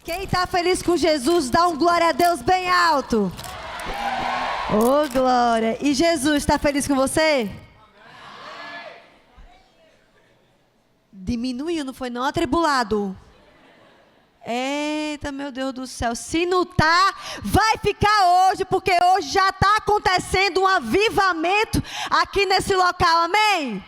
Quem está feliz com Jesus, dá um glória a Deus bem alto. Oh, glória. E Jesus está feliz com você? Diminuiu, não foi não, atribulado? Eita, meu Deus do céu. Se não tá, vai ficar hoje, porque hoje já está acontecendo um avivamento aqui nesse local, amém?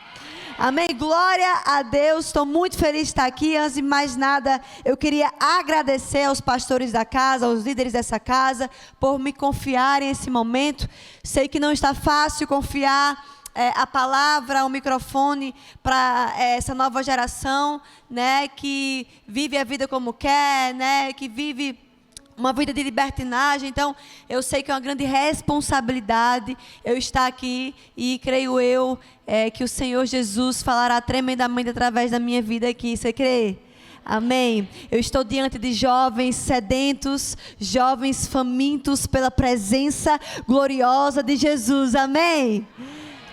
Amém, glória a Deus, estou muito feliz de estar aqui. Antes de mais nada, eu queria agradecer aos pastores da casa, aos líderes dessa casa, por me confiarem esse momento. Sei que não está fácil confiar a palavra, o microfone para essa nova geração, né, que vive a vida como quer, né, que vive uma vida de libertinagem. Então, eu sei que é uma grande responsabilidade eu estar aqui e creio eu que o Senhor Jesus falará tremendamente através da minha vida aqui. Você crê? Amém. Eu estou diante de jovens sedentos, jovens famintos pela presença gloriosa de Jesus. Amém.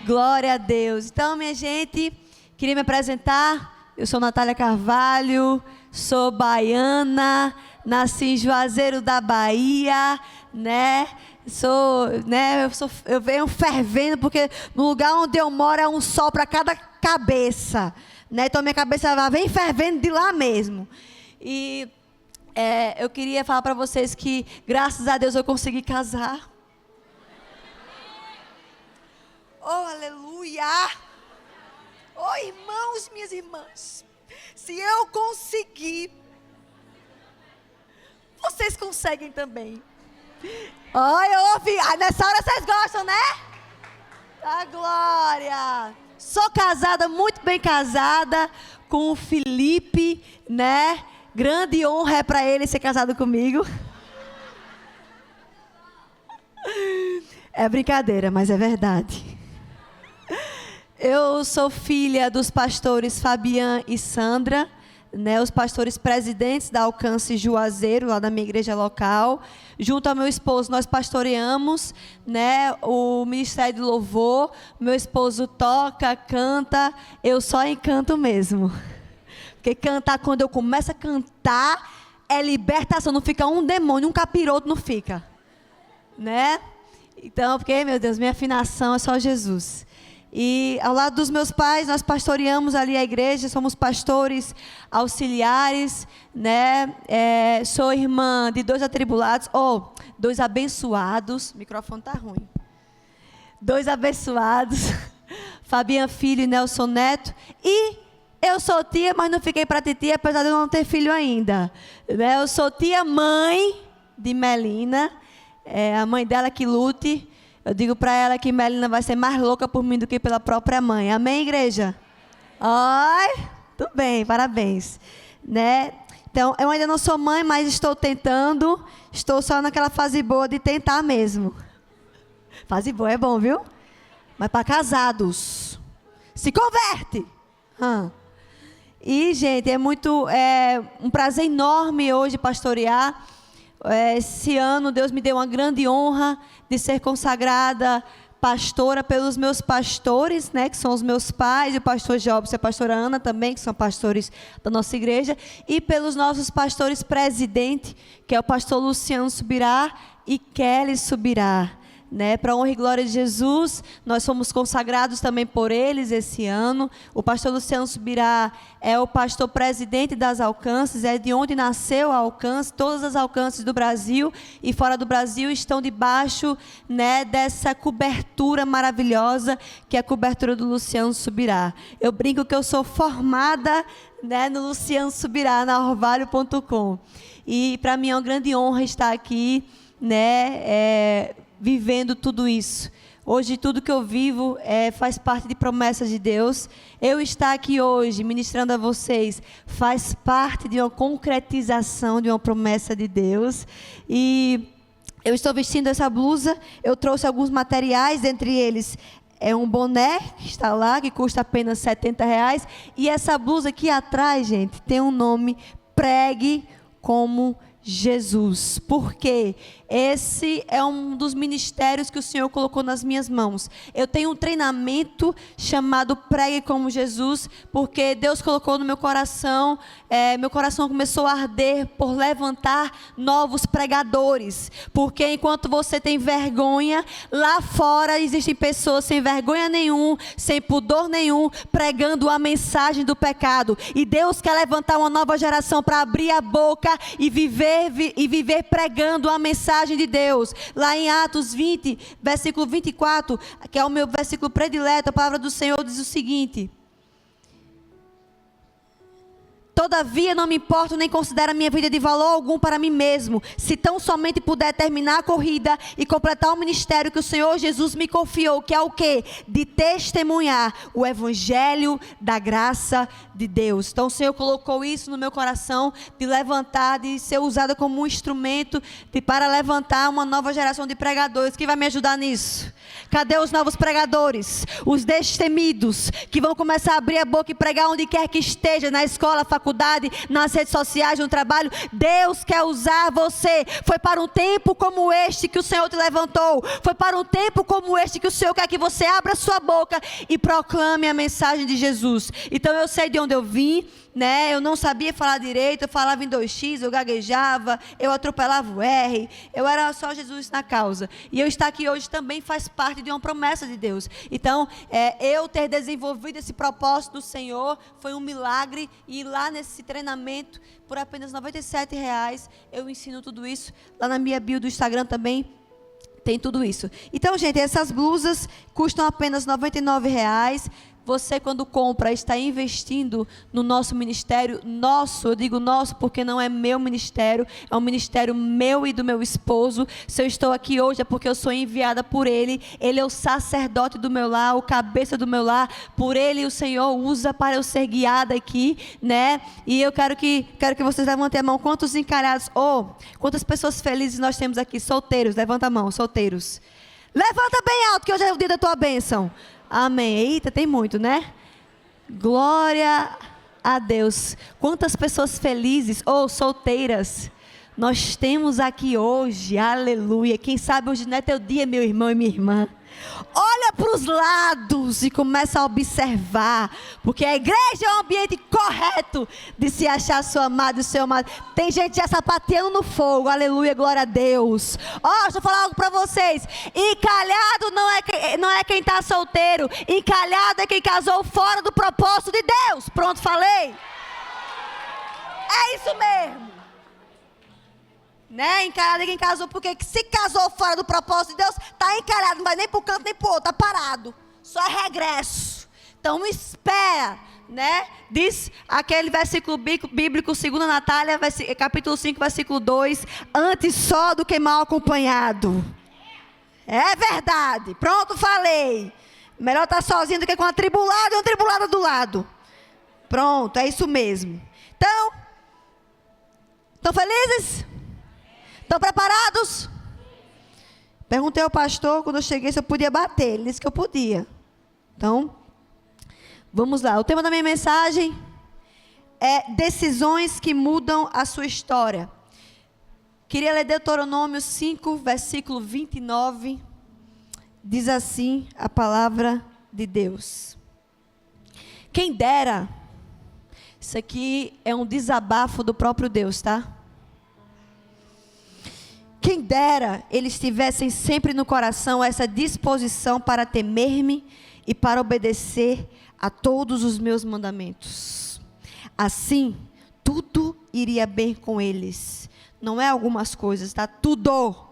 Glória a Deus. Então, minha gente, queria me apresentar. Eu sou Natália Carvalho, sou baiana, nasci em Juazeiro da Bahia, né? Eu venho fervendo, porque no lugar onde eu moro é um sol para cada cabeça, né? Então minha cabeça vem fervendo de lá mesmo. E eu queria falar para vocês que, graças a Deus, eu consegui casar. Oh, aleluia! Oh, irmãos, minhas irmãs, se eu conseguir, vocês conseguem também. Olha, eu ouvi. Nessa hora vocês gostam, né? A glória. Sou casada, muito bem casada, com o Felipe, né? Grande honra é para ele ser casado comigo. É brincadeira, mas é verdade. Eu sou filha dos pastores Fabian e Sandra, né, os pastores presidentes da Alcance Juazeiro, lá da minha igreja local. Junto ao meu esposo, nós pastoreamos, né, o Ministério do Louvor. Meu esposo toca, canta, eu só encanto mesmo. Porque cantar, quando eu começo a cantar, é libertação, não fica um demônio, um capiroto não fica. Né? Então, porque, meu Deus, minha afinação é só Jesus. E ao lado dos meus pais, nós pastoreamos ali a igreja, somos pastores auxiliares, né? Sou irmã de 2 atribulados, 2 abençoados, o microfone está ruim. 2 abençoados, Fabian Filho e Nelson Neto. E eu sou tia, mas não fiquei para titia, apesar de eu não ter filho ainda. Né? Eu sou tia-mãe de Melina, a mãe dela que lute. Eu digo para ela que Melina vai ser mais louca por mim do que pela própria mãe. Amém, igreja? Oi, tudo bem, parabéns. Né? Então, eu ainda não sou mãe, mas estou tentando. Estou só naquela fase boa de tentar mesmo. Fase boa é bom, viu? Mas para casados. Se converte. E, gente, é um prazer enorme hoje pastorear. Esse ano Deus me deu uma grande honra de ser consagrada pastora pelos meus pastores, né, que são os meus pais, e o pastor Jobson e a pastora Ana também, que são pastores da nossa igreja, e pelos nossos pastores presidente, que é o pastor Luciano Subirá e Kelly Subirá. Né, para a honra e glória de Jesus, nós fomos consagrados também por eles esse ano. O pastor Luciano Subirá é o pastor presidente das Alcances, é de onde nasceu a Alcance. Todas as Alcances do Brasil e fora do Brasil estão debaixo, né, dessa cobertura maravilhosa, que é a cobertura do Luciano Subirá. Eu brinco que eu sou formada, né, no Luciano Subirá, na orvalho.com. E para mim é uma grande honra estar aqui, né, vivendo tudo isso. Hoje tudo que eu vivo faz parte de promessas de Deus. Eu estar aqui hoje ministrando a vocês faz parte de uma concretização de uma promessa de Deus. E eu estou vestindo essa blusa. Eu trouxe alguns materiais, entre eles um boné que está lá, que custa apenas R$70. E essa blusa aqui atrás, gente, tem um nome: Pregue como Jesus, porque esse é um dos ministérios que o Senhor colocou nas minhas mãos. Eu tenho um treinamento chamado Pregue como Jesus, porque Deus colocou no meu coração começou a arder por levantar novos pregadores, porque enquanto você tem vergonha, lá fora existem pessoas sem vergonha nenhum, sem pudor nenhum, pregando a mensagem do pecado, e Deus quer levantar uma nova geração para abrir a boca e viver pregando a mensagem de Deus. Lá em Atos 20, versículo 24, que é o meu versículo predileto, a palavra do Senhor diz o seguinte: todavia não me importo nem considero a minha vida de valor algum para mim mesmo, se tão somente puder terminar a corrida e completar o ministério que o Senhor Jesus me confiou, que é o quê? De testemunhar o evangelho da graça de Deus. Então o Senhor colocou isso no meu coração, de levantar, de ser usada como um instrumento para levantar uma nova geração de pregadores. Quem vai me ajudar nisso? Cadê os novos pregadores? Os destemidos, que vão começar a abrir a boca e pregar onde quer que esteja, na escola, faculdade, nas redes sociais, no trabalho. Deus quer usar você. Foi para um tempo como este que o Senhor te levantou. Foi para um tempo como este que o Senhor quer que você abra a sua boca e proclame a mensagem de Jesus. Então eu sei de onde eu vim, né? Eu não sabia falar direito, eu falava em 2x, eu gaguejava, eu atropelava o R, eu era só Jesus na causa. E eu estar aqui hoje também faz parte de uma promessa de Deus. Então, eu ter desenvolvido esse propósito do Senhor foi um milagre, e lá nesse treinamento, por apenas R$ 97, eu ensino tudo isso. Lá na minha bio do Instagram também tem tudo isso. Então, gente, essas blusas custam apenas R$ 99. Você, quando compra, está investindo no nosso ministério. Nosso, eu digo nosso porque não é meu ministério, é um ministério meu e do meu esposo. Se eu estou aqui hoje é porque eu sou enviada por ele. Ele é o sacerdote do meu lar, o cabeça do meu lar. Por ele o Senhor usa para eu ser guiada aqui, né? E eu quero que vocês levantem a mão. Quantos encalhados, quantas pessoas felizes nós temos aqui? Solteiros, levanta a mão, solteiros. Levanta bem alto, que hoje é o dia da tua bênção. Amém. Eita, tem muito, né? Glória a Deus. Quantas pessoas felizes ou solteiras nós temos aqui hoje. Aleluia. Quem sabe hoje não é teu dia, meu irmão e minha irmã. Olha para os lados e começa a observar, porque a igreja é um ambiente correto de se achar seu amado e seu amado. Tem gente já sapateando no fogo, aleluia, glória a Deus. Deixa eu falar algo para vocês. Encalhado não é quem está solteiro, encalhado é quem casou fora do propósito de Deus. Pronto, falei. É isso mesmo. Né? Encalhado é quem casou, porque se casou fora do propósito de Deus, está encalhado, não vai nem para o canto nem para o outro, está parado, só é regresso. Então espera, né? Diz aquele versículo bíblico, 2 Natália, capítulo 5, versículo 2, antes só do que mal acompanhado. É verdade, pronto, falei. Melhor estar sozinho do que com uma atribulada e uma atribulada do lado. Pronto, é isso mesmo. Então, estão felizes? Estão preparados? Perguntei ao pastor quando eu cheguei se eu podia bater. Ele disse que eu podia. Então, vamos lá. O tema da minha mensagem é decisões que mudam a sua história. Queria ler Deuteronômio 5, versículo 29. Diz assim a palavra de Deus. Quem dera, isso aqui é um desabafo do próprio Deus, tá? Quem dera eles tivessem sempre no coração essa disposição para temer-me e para obedecer a todos os meus mandamentos. Assim, tudo iria bem com eles. Não é algumas coisas, tá? Tudo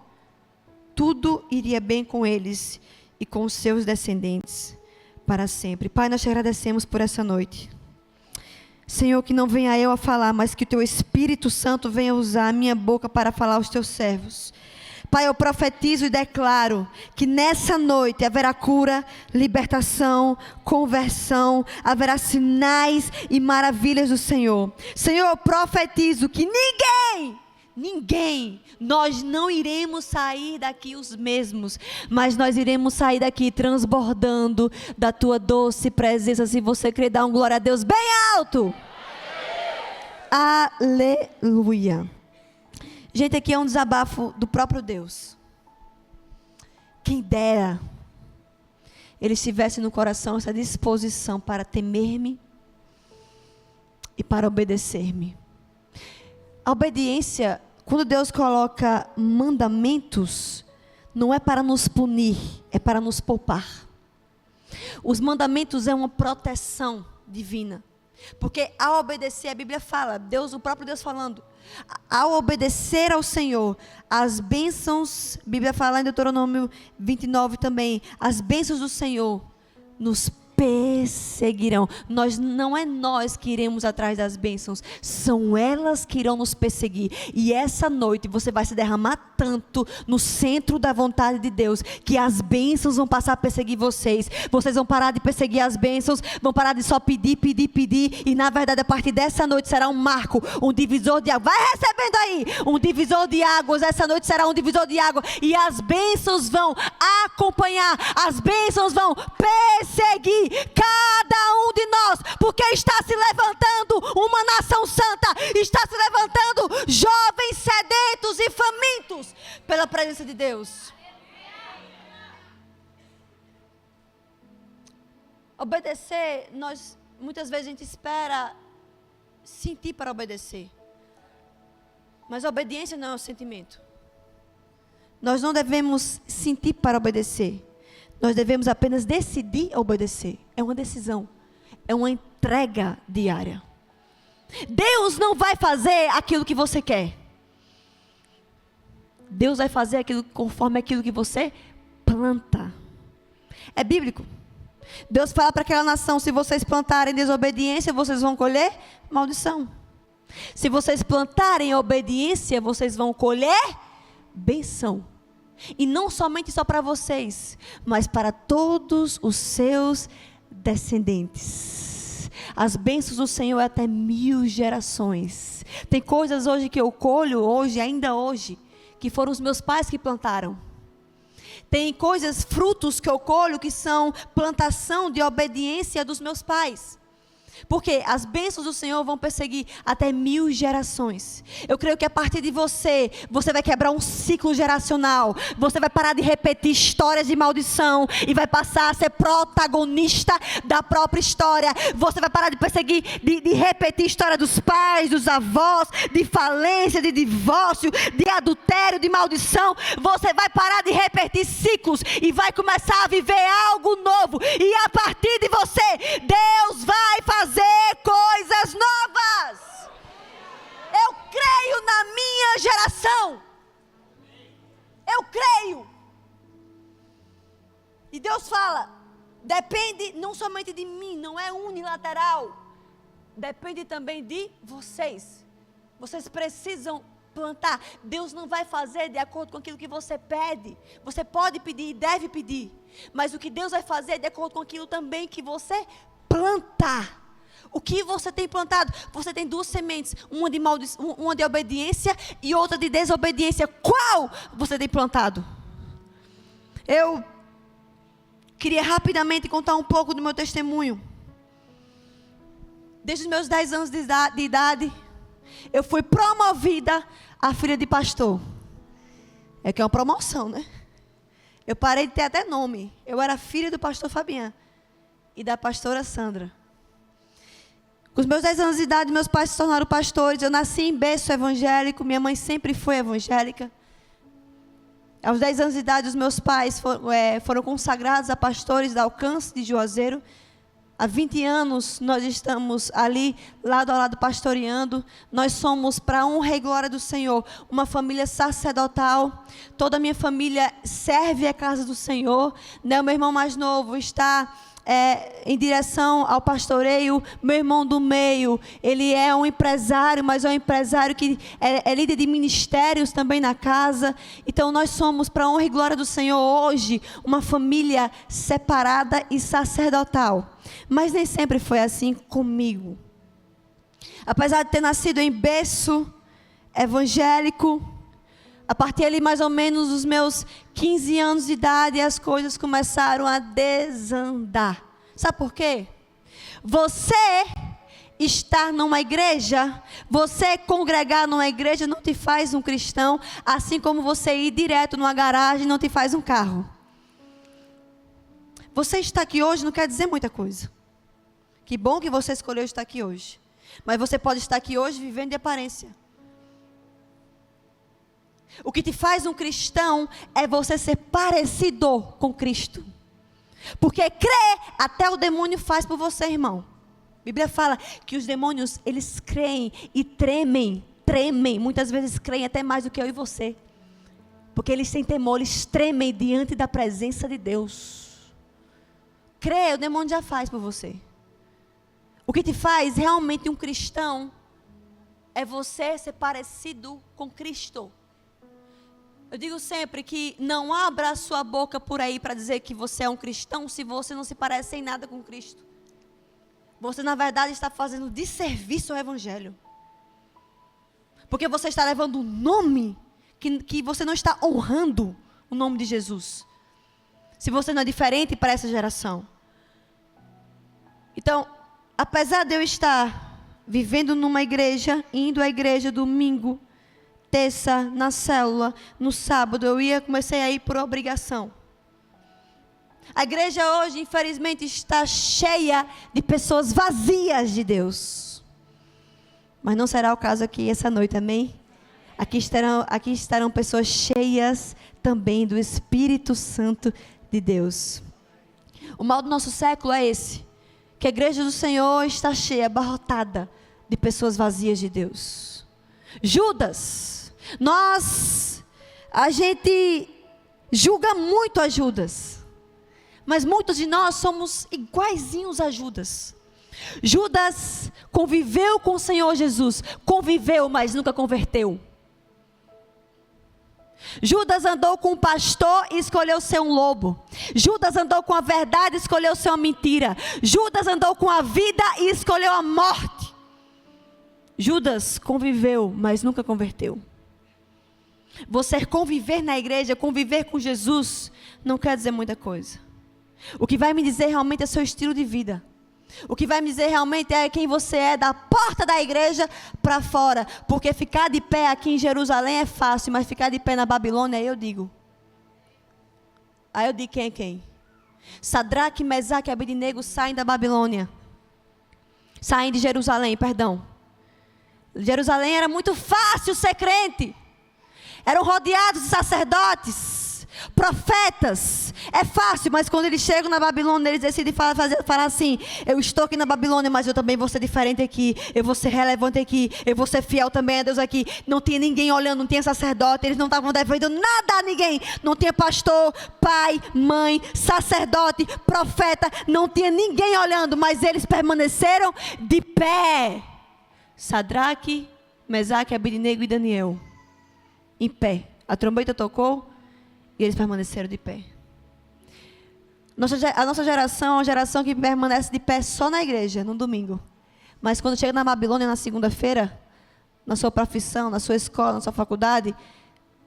iria bem com eles e com os seus descendentes para sempre. Pai, nós te agradecemos por essa noite. Senhor, que não venha eu a falar, mas que o teu Espírito Santo venha usar a minha boca para falar aos teus servos. Pai, eu profetizo e declaro que nessa noite haverá cura, libertação, conversão, haverá sinais e maravilhas do Senhor. Senhor, eu profetizo que ninguém, nós não iremos sair daqui os mesmos, mas nós iremos sair daqui transbordando da tua doce presença. Se você crer, dá um glória a Deus bem alto. Aleluia. Gente, aqui é um desabafo do próprio Deus. Quem dera ele estivesse no coração essa disposição para temer-me e para obedecer-me. A obediência, quando Deus coloca mandamentos, não é para nos punir, é para nos poupar. Os mandamentos é uma proteção divina. Porque ao obedecer, a Bíblia fala, o próprio Deus falando, ao obedecer ao Senhor, as bênçãos, a Bíblia fala em Deuteronômio 29 também, as bênçãos do Senhor nos perseguirão. Não é nós que iremos atrás das bênçãos, são elas que irão nos perseguir. E essa noite você vai se derramar tanto no centro da vontade de Deus, que as bênçãos vão passar a perseguir vocês. Vocês vão parar de perseguir as bênçãos, vão parar de só pedir, e na verdade a partir dessa noite será um marco, um divisor de águas. Vai recebendo aí, um divisor de águas. Essa noite será um divisor de água, e as bênçãos vão acompanhar, as bênçãos vão perseguir cada um de nós, porque está se levantando uma nação santa, está se levantando jovens sedentos e famintos pela presença de Deus. Obedecer, muitas vezes a gente espera sentir para obedecer, mas a obediência não é um sentimento. Nós não devemos sentir para obedecer. Nós devemos apenas decidir obedecer. É uma decisão. É uma entrega diária. Deus não vai fazer aquilo que você quer. Deus vai fazer aquilo conforme aquilo que você planta. É bíblico. Deus fala para aquela nação: se vocês plantarem desobediência, vocês vão colher maldição. Se vocês plantarem obediência, vocês vão colher benção. E não somente só para vocês, mas para todos os seus descendentes. As bênçãos do Senhor é até 1000 gerações. Tem coisas hoje que eu colho, ainda hoje, que foram os meus pais que plantaram. Tem coisas, frutos que eu colho, que são plantação de obediência dos meus pais. Porque as bênçãos do Senhor vão perseguir até 1000 gerações. Eu creio que a partir de você vai quebrar um ciclo geracional. Você vai parar de repetir histórias de maldição e vai passar a ser protagonista da própria história. Você vai parar de perseguir, de repetir história dos pais, dos avós, de falência, de divórcio, de adultério, de maldição. Você vai parar de repetir ciclos e vai começar a viver algo novo. E a partir de você, Deus vai fazer coisas novas. Eu creio na minha geração. Eu creio. E Deus fala, depende não somente de mim, não é unilateral. Depende também de vocês. Vocês precisam plantar. Deus não vai fazer de acordo com aquilo que você pede. Você pode pedir e deve pedir, mas o que Deus vai fazer é de acordo com aquilo também que você plantar. O que você tem plantado? Você tem 2 sementes, uma de obediência e outra de desobediência. Qual você tem plantado? Eu queria rapidamente contar um pouco do meu testemunho. Desde os meus 10 anos de idade, eu fui promovida a filha de pastor. É que é uma promoção, né? Eu parei de ter até nome. Eu era filha do pastor Fabian e da pastora Sandra. Com os meus 10 anos de idade, meus pais se tornaram pastores. Eu nasci em berço evangélico, minha mãe sempre foi evangélica. Aos 10 anos de idade, os meus pais foram consagrados a pastores da Alcance de Juazeiro. Há 20 anos nós estamos ali, lado a lado, pastoreando. Nós somos, para a honra e glória do Senhor, uma família sacerdotal. Toda a minha família serve a casa do Senhor. Né? O meu irmão mais novo está em direção ao pastoreio. Meu irmão do meio, ele é um empresário, mas é um empresário que é líder de ministérios também na casa. Então nós somos, para a honra e glória do Senhor, hoje, uma família separada e sacerdotal. Mas nem sempre foi assim comigo. Apesar de ter nascido em berço evangélico, a partir ali mais ou menos dos meus 15 anos de idade, as coisas começaram a desandar. Sabe por quê? Você estar numa igreja, você congregar numa igreja não te faz um cristão, assim como você ir direto numa garagem não te faz um carro. Você está aqui hoje não quer dizer muita coisa. Que bom que você escolheu estar aqui hoje. Mas você pode estar aqui hoje vivendo de aparência. O que te faz um cristão é você ser parecido com Cristo. Porque crer até o demônio faz por você, irmão. A Bíblia fala que os demônios, eles creem e tremem. Muitas vezes creem até mais do que eu e você. Porque eles têm temor, eles tremem diante da presença de Deus. Crer, o demônio já faz por você. O que te faz realmente um cristão é você ser parecido com Cristo. Eu digo sempre que não abra a sua boca por aí para dizer que você é um cristão se você não se parece em nada com Cristo. Você na verdade está fazendo desserviço ao Evangelho. Porque você está levando um nome que você não está honrando o nome de Jesus. Se você não é diferente para essa geração. Então, apesar de eu estar vivendo numa igreja, indo à igreja domingo, terça, na célula, no sábado, comecei a ir por obrigação. A igreja hoje, infelizmente, está cheia de pessoas vazias de Deus. Mas não será o caso aqui essa noite, amém? Aqui estarão pessoas cheias também do Espírito Santo de Deus. O mal do nosso século é esse. Que a igreja do Senhor está cheia, abarrotada de pessoas vazias de Deus. Judas, a gente julga muito a Judas, mas muitos de nós somos iguaizinhos a Judas. Judas conviveu com o Senhor Jesus, conviveu, mas nunca converteu. Judas andou com um pastor e escolheu ser um lobo. Judas andou com a verdade e escolheu ser uma mentira. Judas andou com a vida e escolheu a morte. Judas conviveu, mas nunca converteu. Você conviver na igreja, conviver com Jesus, não quer dizer muita coisa. O que vai me dizer realmente é seu estilo de vida. O que vai me dizer realmente é quem você é da porta da igreja para fora. Porque ficar de pé aqui em Jerusalém é fácil, mas ficar de pé na Babilônia, aí eu digo quem é quem? Sadraque, Mesaque e Abednego saem da Babilônia. Saem de Jerusalém, perdão. Jerusalém era muito fácil ser crente. Eram rodeados de sacerdotes, profetas. É fácil, mas quando eles chegam na Babilônia, eles decidem falar assim: eu estou aqui na Babilônia, mas eu também vou ser diferente aqui. Eu vou ser relevante aqui. Eu vou ser fiel também a Deus aqui. Não tinha ninguém olhando, não tinha sacerdote. Eles não estavam devendo nada a ninguém. Não tinha pastor, pai, mãe, sacerdote, profeta. Não tinha ninguém olhando, mas eles permaneceram de pé. Sadraque, Mesaque, Abednego e Daniel. Em pé. A trombeta tocou e eles permaneceram de pé. A nossa geração é uma geração que permanece de pé só na igreja, no domingo. Mas quando chega na Babilônia, na segunda-feira, na sua profissão, na sua escola, na sua faculdade,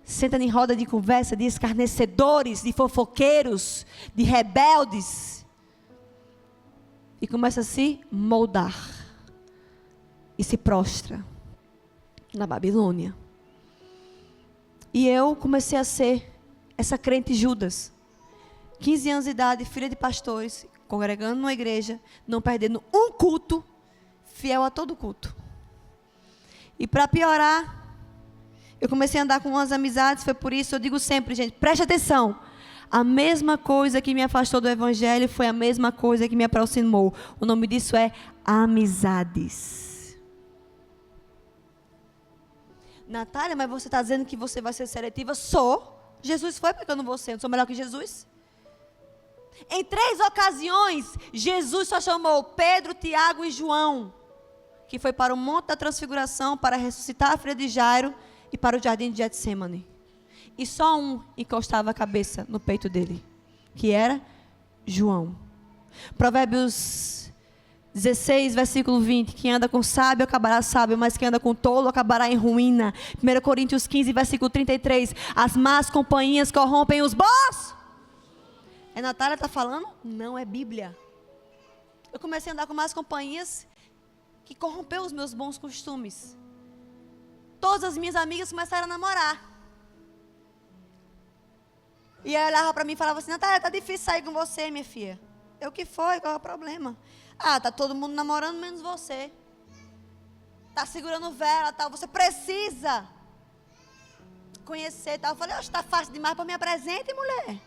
senta em roda de conversa de escarnecedores, de fofoqueiros, de rebeldes. E começa a se moldar. E se prostra na Babilônia. E eu comecei a ser essa crente Judas. 15 anos de idade, filha de pastores, congregando numa igreja, não perdendo um culto, fiel a todo culto. E para piorar, eu comecei a andar com umas amizades, foi por isso, eu digo sempre, gente, preste atenção. A mesma coisa que me afastou do Evangelho foi a mesma coisa que me aproximou. O nome disso é amizades. Natália, mas você está dizendo que você vai ser seletiva? Sou. Jesus foi, porque eu não vou ser. Eu não sou melhor que Jesus. Em 3 ocasiões, Jesus só chamou Pedro, Tiago e João, que foi para o Monte da Transfiguração, para ressuscitar a filha de Jairo e para o jardim de Getsemane. E só um encostava a cabeça no peito dele, que era João. Provérbios 16, versículo 20. Quem anda com sábio acabará sábio, mas quem anda com tolo acabará em ruína. 1 Coríntios 15, versículo 33. As más companhias corrompem os bons. É Natália está falando? Não, é Bíblia. Eu comecei a andar com más companhias que corrompeu os meus bons costumes. Todas as minhas amigas começaram a namorar. E aí ela olhava para mim e falava assim: Natália, tá difícil sair com você, minha filha. Eu, o que foi? Qual é o problema? Ah, tá todo mundo namorando menos você. Tá segurando vela, tal. Você precisa conhecer, tal. Eu falei: oxe, tá fácil demais para me apresentar, mulher.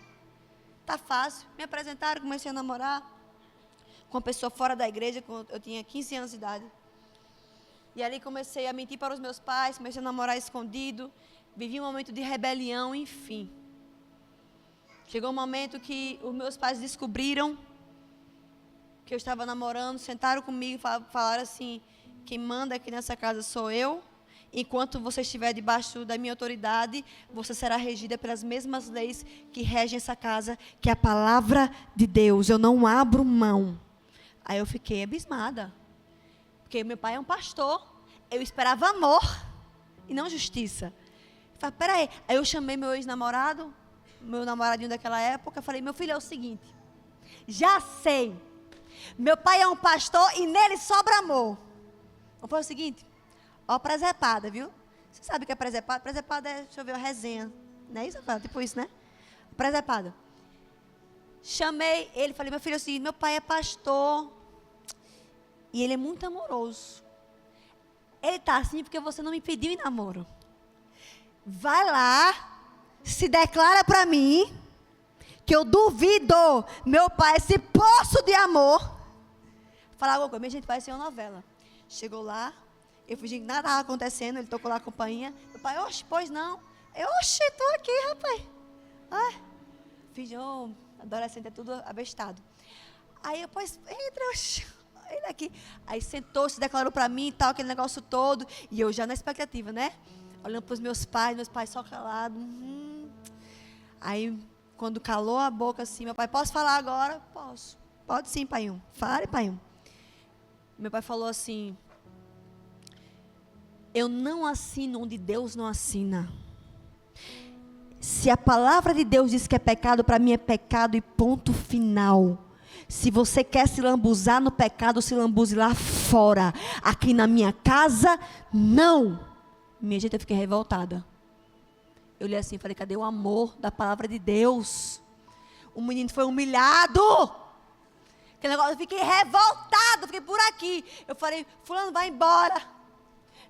Tá fácil. Me apresentaram, comecei a namorar com uma pessoa fora da igreja, quando eu tinha 15 anos de idade. E ali comecei a mentir para os meus pais, comecei a namorar escondido. Vivi um momento de rebelião, enfim. Chegou um momento que os meus pais descobriram que eu estava namorando, sentaram comigo e falaram assim: quem manda aqui nessa casa sou eu. Enquanto você estiver debaixo da minha autoridade, você será regida pelas mesmas leis que regem essa casa, que é a palavra de Deus. Eu não abro mão. Aí eu fiquei abismada. Porque meu pai é um pastor. Eu esperava amor e não justiça. Eu falei: peraí. Aí eu chamei meu ex-namorado, meu namoradinho daquela época, falei: meu filho, é o seguinte, já sei, meu pai é um pastor e nele sobra amor. Vamos fazer o seguinte, ó, presepada, viu? Você sabe o que é presepada? Presepada é, deixa eu ver, a resenha, não é isso? Tipo isso, né? Presepada. Chamei ele, falei: meu filho, é o seguinte, meu pai é pastor e ele é muito amoroso. Ele está assim porque você não me pediu em namoro. Vai lá, se declara para mim, que eu duvido meu pai, esse poço de amor, falar alguma coisa. Minha gente, vai ser uma novela. Chegou lá, eu fingi que nada estava acontecendo, ele tocou lá a campainha. Meu pai: oxe, pois não. Eu: oxe, estou aqui, rapaz. Fingi, adolescente é tudo abestado. Aí eu: pois, entra, oxe, ele aqui. Aí sentou, se declarou para mim e tal, aquele negócio todo. E eu já na expectativa, né? Olhando para os meus pais só calados. Aí, quando calou a boca assim, meu pai: posso falar agora? Posso. Pode sim, paiinho. Fale, paiinho. Meu pai falou assim: eu não assino onde Deus não assina. Se a palavra de Deus diz que é pecado, para mim é pecado e ponto final. Se você quer se lambuzar no pecado, se lambuze lá fora. Aqui na minha casa, não. Minha gente, eu fiquei revoltada. Eu olhei assim e falei: cadê o amor da palavra de Deus? O menino foi humilhado. Aquele negócio, eu fiquei revoltada, fiquei por aqui. Eu falei: fulano, vai embora.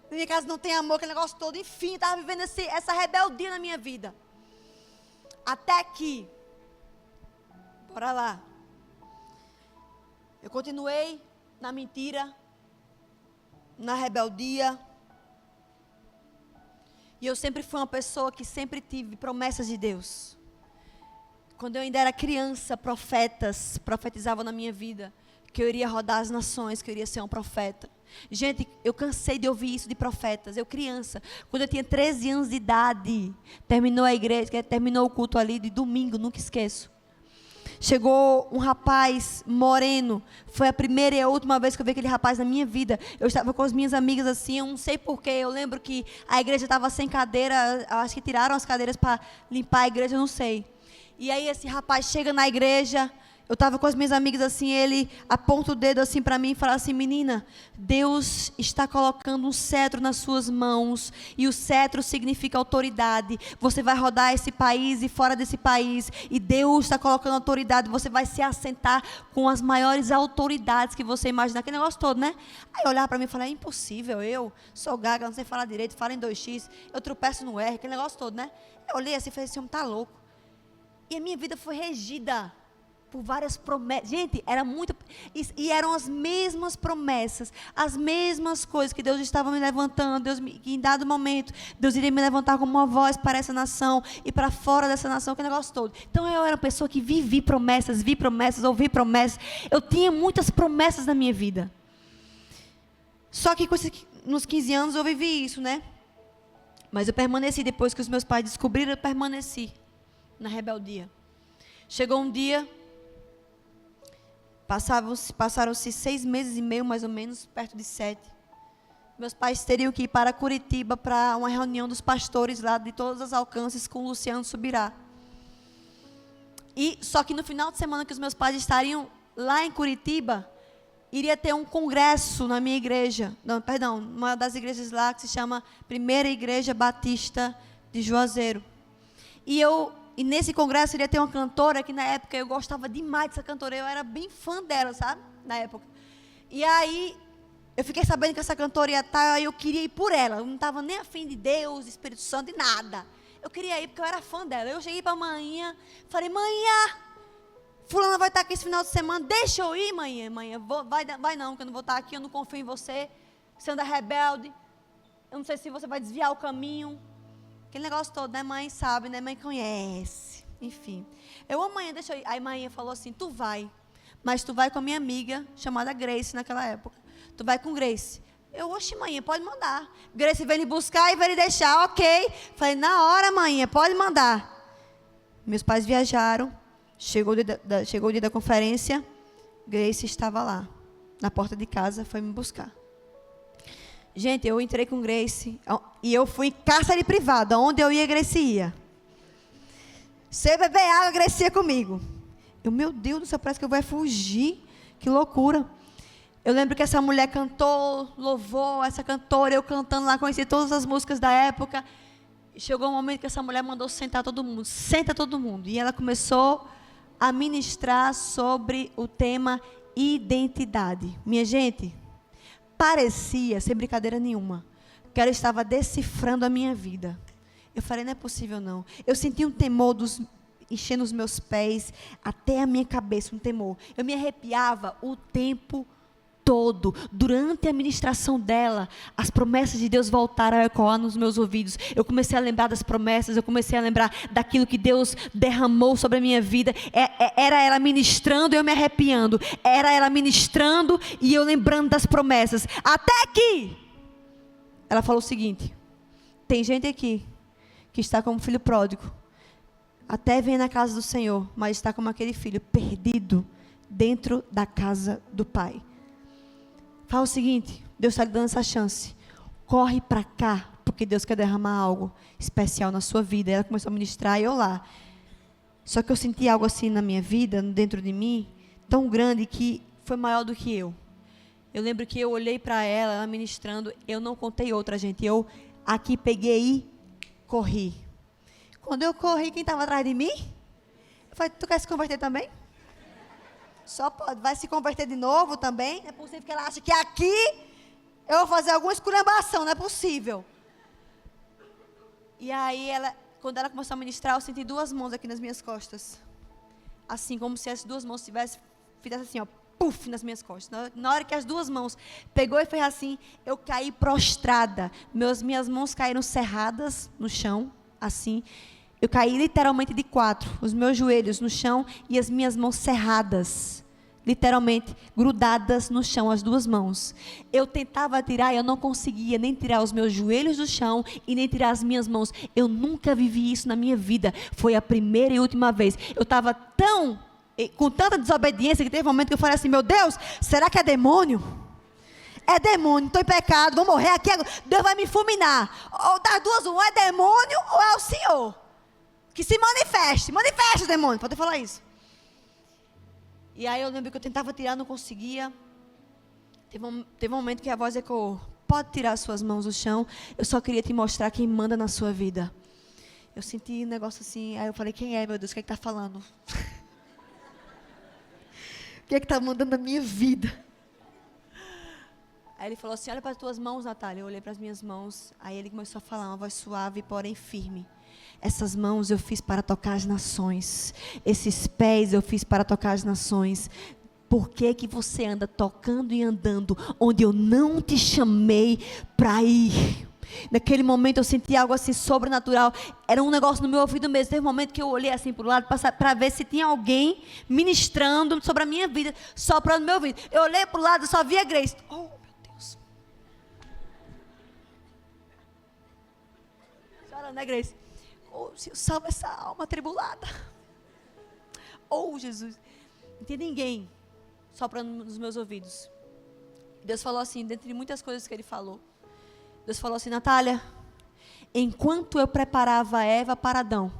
Na minha casa não tem amor, aquele negócio todo. Enfim, estava vivendo essa rebeldia na minha vida. Até que, bora lá. Eu continuei na mentira, na rebeldia. E eu sempre fui uma pessoa que sempre tive promessas de Deus. Quando eu ainda era criança, profetas profetizavam na minha vida que eu iria rodar as nações, que eu iria ser um profeta. Gente, eu cansei de ouvir isso de profetas. Eu criança, quando eu tinha 13 anos de idade, terminou a igreja, terminou o culto ali de domingo, nunca esqueço. Chegou um rapaz moreno, foi a primeira e a última vez que eu vi aquele rapaz na minha vida. Eu estava com as minhas amigas assim, eu não sei porquê, eu lembro que a igreja estava sem cadeira, acho que tiraram as cadeiras para limpar a igreja, eu não sei. E aí esse rapaz chega na igreja, eu estava com as minhas amigas assim, ele aponta o dedo assim para mim e fala assim: menina, Deus está colocando um cetro nas suas mãos, e o cetro significa autoridade. Você vai rodar esse país e fora desse país, e Deus está colocando autoridade, você vai se assentar com as maiores autoridades que você imaginar, aquele negócio todo, né? Aí eu olhava para mim e falava: é impossível, eu sou gaga, não sei falar direito, falo em 2x, eu tropeço no R, aquele negócio todo, né? Eu olhei assim e falei: esse homem está louco. E a minha vida foi regida por várias promessas. Gente, era muito. E eram as mesmas promessas, as mesmas coisas que Deus estava me levantando. Que em dado momento, Deus iria me levantar como uma voz para essa nação e para fora dessa nação, que negócio todo. Então eu era uma pessoa que vi promessas, ouvi promessas. Eu tinha muitas promessas na minha vida. Só que nos 15 anos eu vivi isso, né? Mas eu permaneci, depois que os meus pais descobriram, eu permaneci na rebeldia. Chegou um dia, passaram-se 6 meses e meio, mais ou menos, perto de 7. Meus pais teriam que ir para Curitiba para uma reunião dos pastores lá de todos os alcances com o Luciano Subirá. Só que no final de semana que os meus pais estariam lá em Curitiba, iria ter um congresso na minha igreja, não, perdão, uma das igrejas lá que se chama Primeira Igreja Batista de Juazeiro. E nesse congresso iria ter uma cantora que na época eu gostava demais dessa cantora, eu era bem fã dela, sabe? Na época. E aí eu fiquei sabendo que essa cantora ia estar, aí eu queria ir por ela, eu não estava nem afim de Deus, Espírito Santo e nada. Eu queria ir porque eu era fã dela. Eu cheguei para a manhã, falei, manhã, fulana vai estar aqui esse final de semana, deixa eu ir, manhã, vai não, que eu não vou estar aqui, eu não confio em você, você anda rebelde, eu não sei se você vai desviar o caminho, aquele negócio todo, né, mãe sabe, né, mãe conhece, enfim. Mãe, deixa eu ir. Aí mãe falou assim, tu vai, mas tu vai com a minha amiga, chamada Grace naquela época, tu vai com Grace. Oxe, mãe, pode mandar. Grace veio lhe buscar e veio lhe deixar, ok. Falei, na hora, mãe, pode mandar. Meus pais viajaram, chegou o dia da conferência, Grace estava lá, na porta de casa, foi me buscar. Gente, eu entrei com Grace, e eu fui em cárcere privada, onde eu ia, Grace ia. Se eu beber água, Grace ia comigo. Meu Deus do céu, parece que eu vou fugir, que loucura. Eu lembro que essa mulher cantou, louvou, essa cantora, eu cantando lá, conheci todas as músicas da época. Chegou um momento que essa mulher mandou sentar todo mundo, senta todo mundo. E ela começou a ministrar sobre o tema identidade. Minha gente, parecia, sem brincadeira nenhuma, que ela estava decifrando a minha vida. Eu falei, não é possível não. Eu senti um temor enchendo os meus pés, até a minha cabeça, um temor. Eu me arrepiava o tempo todo. Durante a ministração dela, as promessas de Deus voltaram a ecoar nos meus ouvidos. Eu comecei a lembrar das promessas, eu comecei a lembrar daquilo que Deus derramou sobre a minha vida. Era ela ministrando e eu me arrepiando. Era ela ministrando e eu lembrando das promessas. Até que ela falou o seguinte, tem gente aqui que está como filho pródigo, até vem na casa do Senhor, mas está como aquele filho perdido dentro da casa do Pai. Fala o seguinte, Deus está lhe dando essa chance. Corre para cá, porque Deus quer derramar algo especial na sua vida. Ela começou a ministrar e eu lá. Só que eu senti algo assim na minha vida, dentro de mim, tão grande que foi maior do que eu. Eu lembro que eu olhei para ela ministrando, eu não contei outra, gente. Eu aqui peguei e corri. Quando eu corri, quem estava atrás de mim? Eu falei, tu quer se converter também? Só pode, vai se converter de novo também? Não é possível que ela ache que aqui eu vou fazer alguma esculhambação, não é possível. E aí, quando ela começou a ministrar, eu senti duas mãos aqui nas minhas costas. Assim, como se as duas mãos fizessem assim, ó, puf, nas minhas costas. Na hora que as duas mãos pegou e fez assim, eu caí prostrada. Minhas mãos caíram cerradas no chão, assim. Eu caí literalmente de quatro, os meus joelhos no chão e as minhas mãos cerradas, literalmente grudadas no chão, as duas mãos. Eu tentava tirar e eu não conseguia nem tirar os meus joelhos do chão e nem tirar as minhas mãos. Eu nunca vivi isso na minha vida, foi a primeira e última vez. Eu estava com tanta desobediência que teve um momento que eu falei assim, meu Deus, será que é demônio? É demônio, estou em pecado, vou morrer aqui agora. Deus vai me fulminar. Ou das duas, ou é demônio ou é o Senhor. Que se manifeste, demônio, pode falar isso. E aí eu lembro que eu tentava tirar, não conseguia. Teve um momento que a voz ecoou, pode tirar suas mãos do chão, eu só queria te mostrar quem manda na sua vida. Eu senti um negócio assim, aí eu falei, quem é, meu Deus, o que é que está falando? O que é que está mandando na minha vida? Aí ele falou assim, olha para as tuas mãos, Natália. Eu olhei para as minhas mãos, aí ele começou a falar, uma voz suave, porém firme. Essas mãos eu fiz para tocar as nações. Esses pés eu fiz para tocar as nações. Por que que você anda tocando e andando onde eu não te chamei para ir? Naquele momento eu senti algo assim sobrenatural. Era um negócio no meu ouvido mesmo. Teve um momento que eu olhei assim para o lado para ver se tinha alguém ministrando sobre a minha vida, soprando no meu ouvido. Eu olhei para o lado e só via Grace. Oh, meu Deus. Chorando, né, Grace? Oh, Senhor, salva essa alma atribulada. Oh, Jesus. Não tem ninguém soprando nos meus ouvidos. Deus falou assim, dentre muitas coisas que Ele falou. Deus falou assim, Natália, enquanto eu preparava Eva para Adão,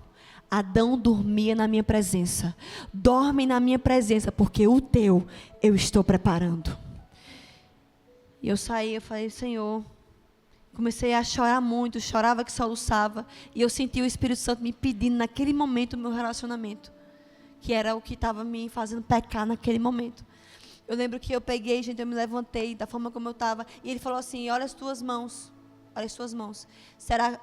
Adão dormia na minha presença. Dorme na minha presença, porque o teu eu estou preparando. E eu saí, eu falei, Senhor, comecei a chorar muito, chorava que soluçava, e eu senti o Espírito Santo me pedindo naquele momento o meu relacionamento, que era o que estava me fazendo pecar naquele momento. Eu lembro que eu peguei, gente, eu me levantei da forma como eu estava, e ele falou assim, olha as tuas mãos,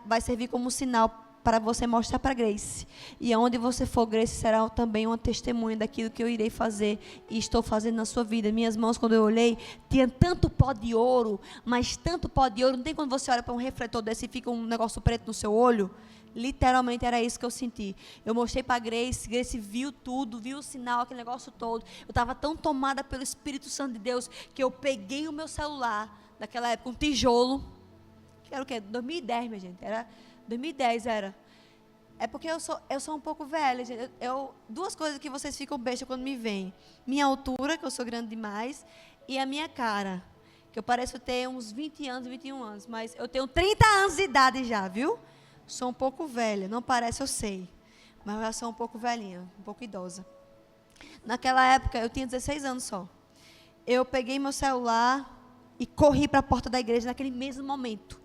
vai servir como um sinal para você mostrar para Grace, e aonde você for, Grace, será também uma testemunha daquilo que eu irei fazer, e estou fazendo na sua vida. Minhas mãos, quando eu olhei, tinha tanto pó de ouro, mas tanto pó de ouro, não tem quando você olha para um refletor desse e fica um negócio preto no seu olho? Literalmente era isso que eu senti. Eu mostrei para Grace, Grace viu tudo, viu o sinal, aquele negócio todo. Eu estava tão tomada pelo Espírito Santo de Deus, que eu peguei o meu celular, naquela época, um tijolo, que era o quê? 2010, minha gente, era 2010 era. É porque eu sou um pouco velha, gente. Duas coisas que vocês ficam bestas quando me veem. Minha altura, que eu sou grande demais, e a minha cara, que eu pareço ter uns 20 anos, 21 anos, mas eu tenho 30 anos de idade já, viu? Sou um pouco velha, não parece, eu sei, mas eu já sou um pouco velhinha, um pouco idosa. Naquela época, eu tinha 16 anos só. Eu peguei meu celular e corri para a porta da igreja naquele mesmo momento.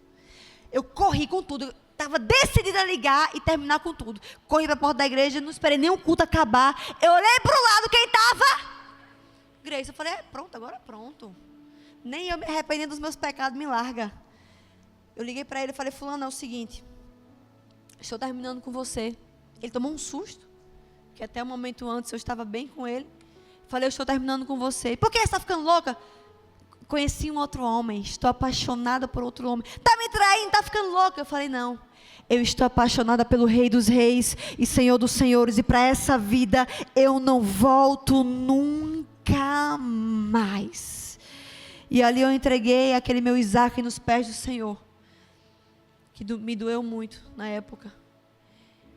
Eu corri com tudo, estava decidida a ligar e terminar com tudo. Corri para a porta da igreja, não esperei nem o culto acabar. Eu olhei para o lado, quem estava? Grace, eu falei, pronto, agora pronto. Nem eu me arrependendo dos meus pecados, me larga. Eu liguei para ele e falei, fulano, é o seguinte, estou terminando com você. Ele tomou um susto, que até um momento antes eu estava bem com ele. Falei, eu estou terminando com você. Por que você está ficando louca? Conheci um outro homem, estou apaixonada por outro homem. Está me traindo, está ficando louca? Eu falei, não. Eu estou apaixonada pelo Rei dos Reis e Senhor dos Senhores. E para essa vida eu não volto nunca mais. E ali eu entreguei aquele meu Isaac nos pés do Senhor, que me doeu muito na época.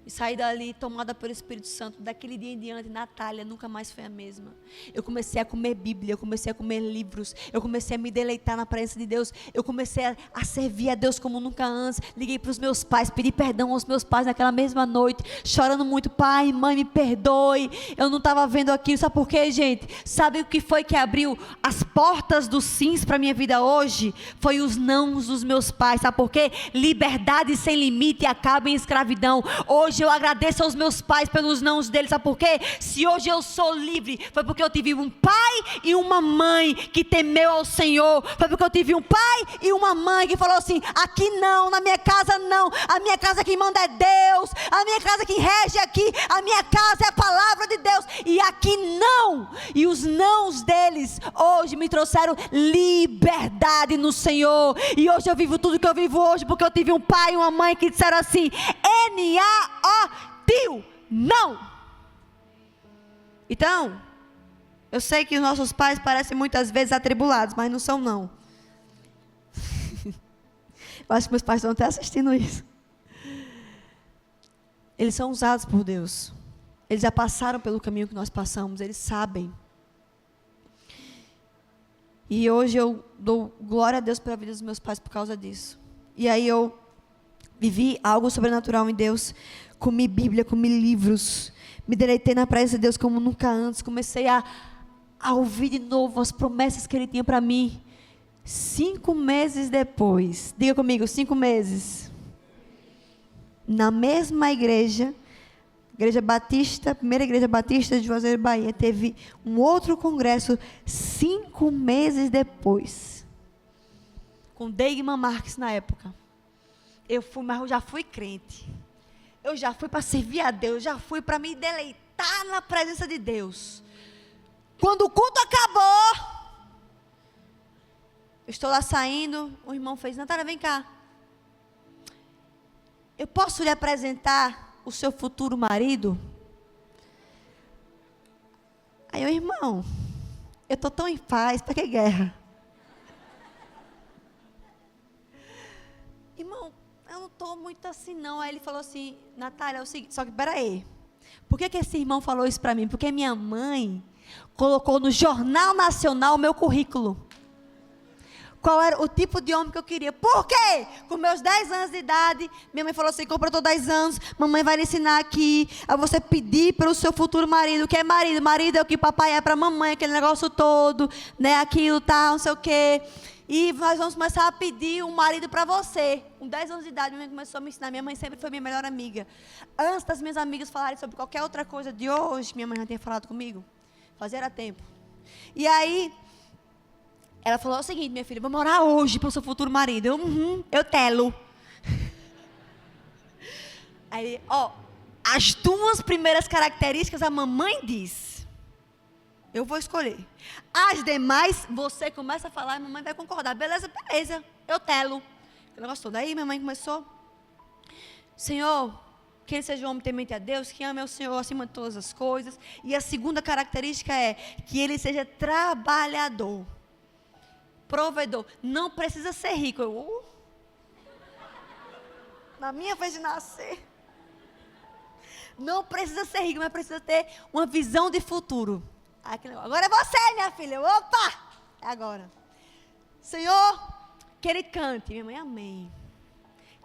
E saí dali tomada pelo Espírito Santo. Daquele dia em diante, Natália nunca mais foi a mesma. Eu comecei a comer Bíblia, eu comecei a comer livros, eu comecei a me deleitar na presença de Deus, eu comecei a servir a Deus como nunca antes. Liguei para os meus pais, pedi perdão aos meus pais naquela mesma noite, chorando muito, pai, mãe, me perdoe, eu não estava vendo aquilo. Sabe por quê, gente? Sabe o que foi que abriu as portas dos sims para a minha vida hoje? Foi os nãos dos meus pais. Sabe por quê? Liberdade sem limite acaba em escravidão. Hoje eu agradeço aos meus pais pelos nãos deles. Sabe por quê? Se hoje eu sou livre, foi porque eu tive um pai e uma mãe que temeu ao Senhor. Foi porque eu tive um pai e uma mãe que falou assim, aqui não, na minha casa não, a minha casa quem manda é Deus, a minha casa quem rege aqui, a minha casa é a palavra de Deus, e aqui não. E os nãos deles hoje me trouxeram liberdade no Senhor, e hoje eu vivo tudo que eu vivo hoje porque eu tive um pai e uma mãe que disseram assim, N-A-O-Tio, não. Então, eu sei que os nossos pais parecem muitas vezes atribulados, mas não são não. Eu acho que meus pais estão até assistindo isso. Eles são usados por Deus. Eles já passaram pelo caminho que nós passamos, eles sabem. E hoje eu dou glória a Deus pela vida dos meus pais por causa disso. E aí eu vivi algo sobrenatural em Deus, comi Bíblia, comi livros, me deleitei na presença de Deus como nunca antes, comecei a ouvir de novo as promessas que Ele tinha para mim. 5 meses depois, diga comigo, 5 meses, na mesma igreja Batista, primeira igreja Batista de Juazeiro, Bahia, teve um outro congresso 5 meses depois, com Deigman Marques na época. Eu fui, mas eu já fui crente. Eu já fui para servir a Deus, já fui para me deleitar na presença de Deus. Quando o culto acabou, eu estou lá saindo, o irmão fez, Natália, vem cá. Eu posso lhe apresentar o seu futuro marido? Aí eu, irmão, eu estou tão em paz, para que guerra? Irmão, eu não estou muito assim não. Aí ele falou assim, Natália, é o seguinte, só que peraí, por que esse irmão falou isso para mim? Porque minha mãe colocou no Jornal Nacional o meu currículo. Qual era o tipo de homem que eu queria. Por quê? Com meus 10 anos de idade, minha mãe falou assim, completou 10 anos, mamãe vai lhe ensinar aqui, a você pedir pelo seu futuro marido. O que é marido? Marido é o que papai é para mamãe, aquele negócio todo, né, aquilo, tal, não sei o quê. E nós vamos começar a pedir um marido para você. Com 10 anos de idade, minha mãe começou a me ensinar. Minha mãe sempre foi minha melhor amiga. Antes das minhas amigas falarem sobre qualquer outra coisa de hoje, minha mãe já tinha falado comigo. Fazia era tempo. E aí, ela falou o seguinte: minha filha, vamos orar hoje para o seu futuro marido. Eu telo. Aí, as 2 primeiras características a mamãe diz. Eu vou escolher. As demais, você começa a falar e a mamãe vai concordar. Beleza, eu telo. Ela gostou. Daí minha mãe começou: Senhor, que ele seja um homem temente a Deus, que ame ao Senhor acima de todas as coisas. E a segunda característica é que ele seja trabalhador, provedor. Não precisa ser rico. Na minha vez de nascer. Não precisa ser rico, mas precisa ter uma visão de futuro. Agora é você, minha filha. Opa! É agora. Senhor, que ele cante. Minha mãe, amém.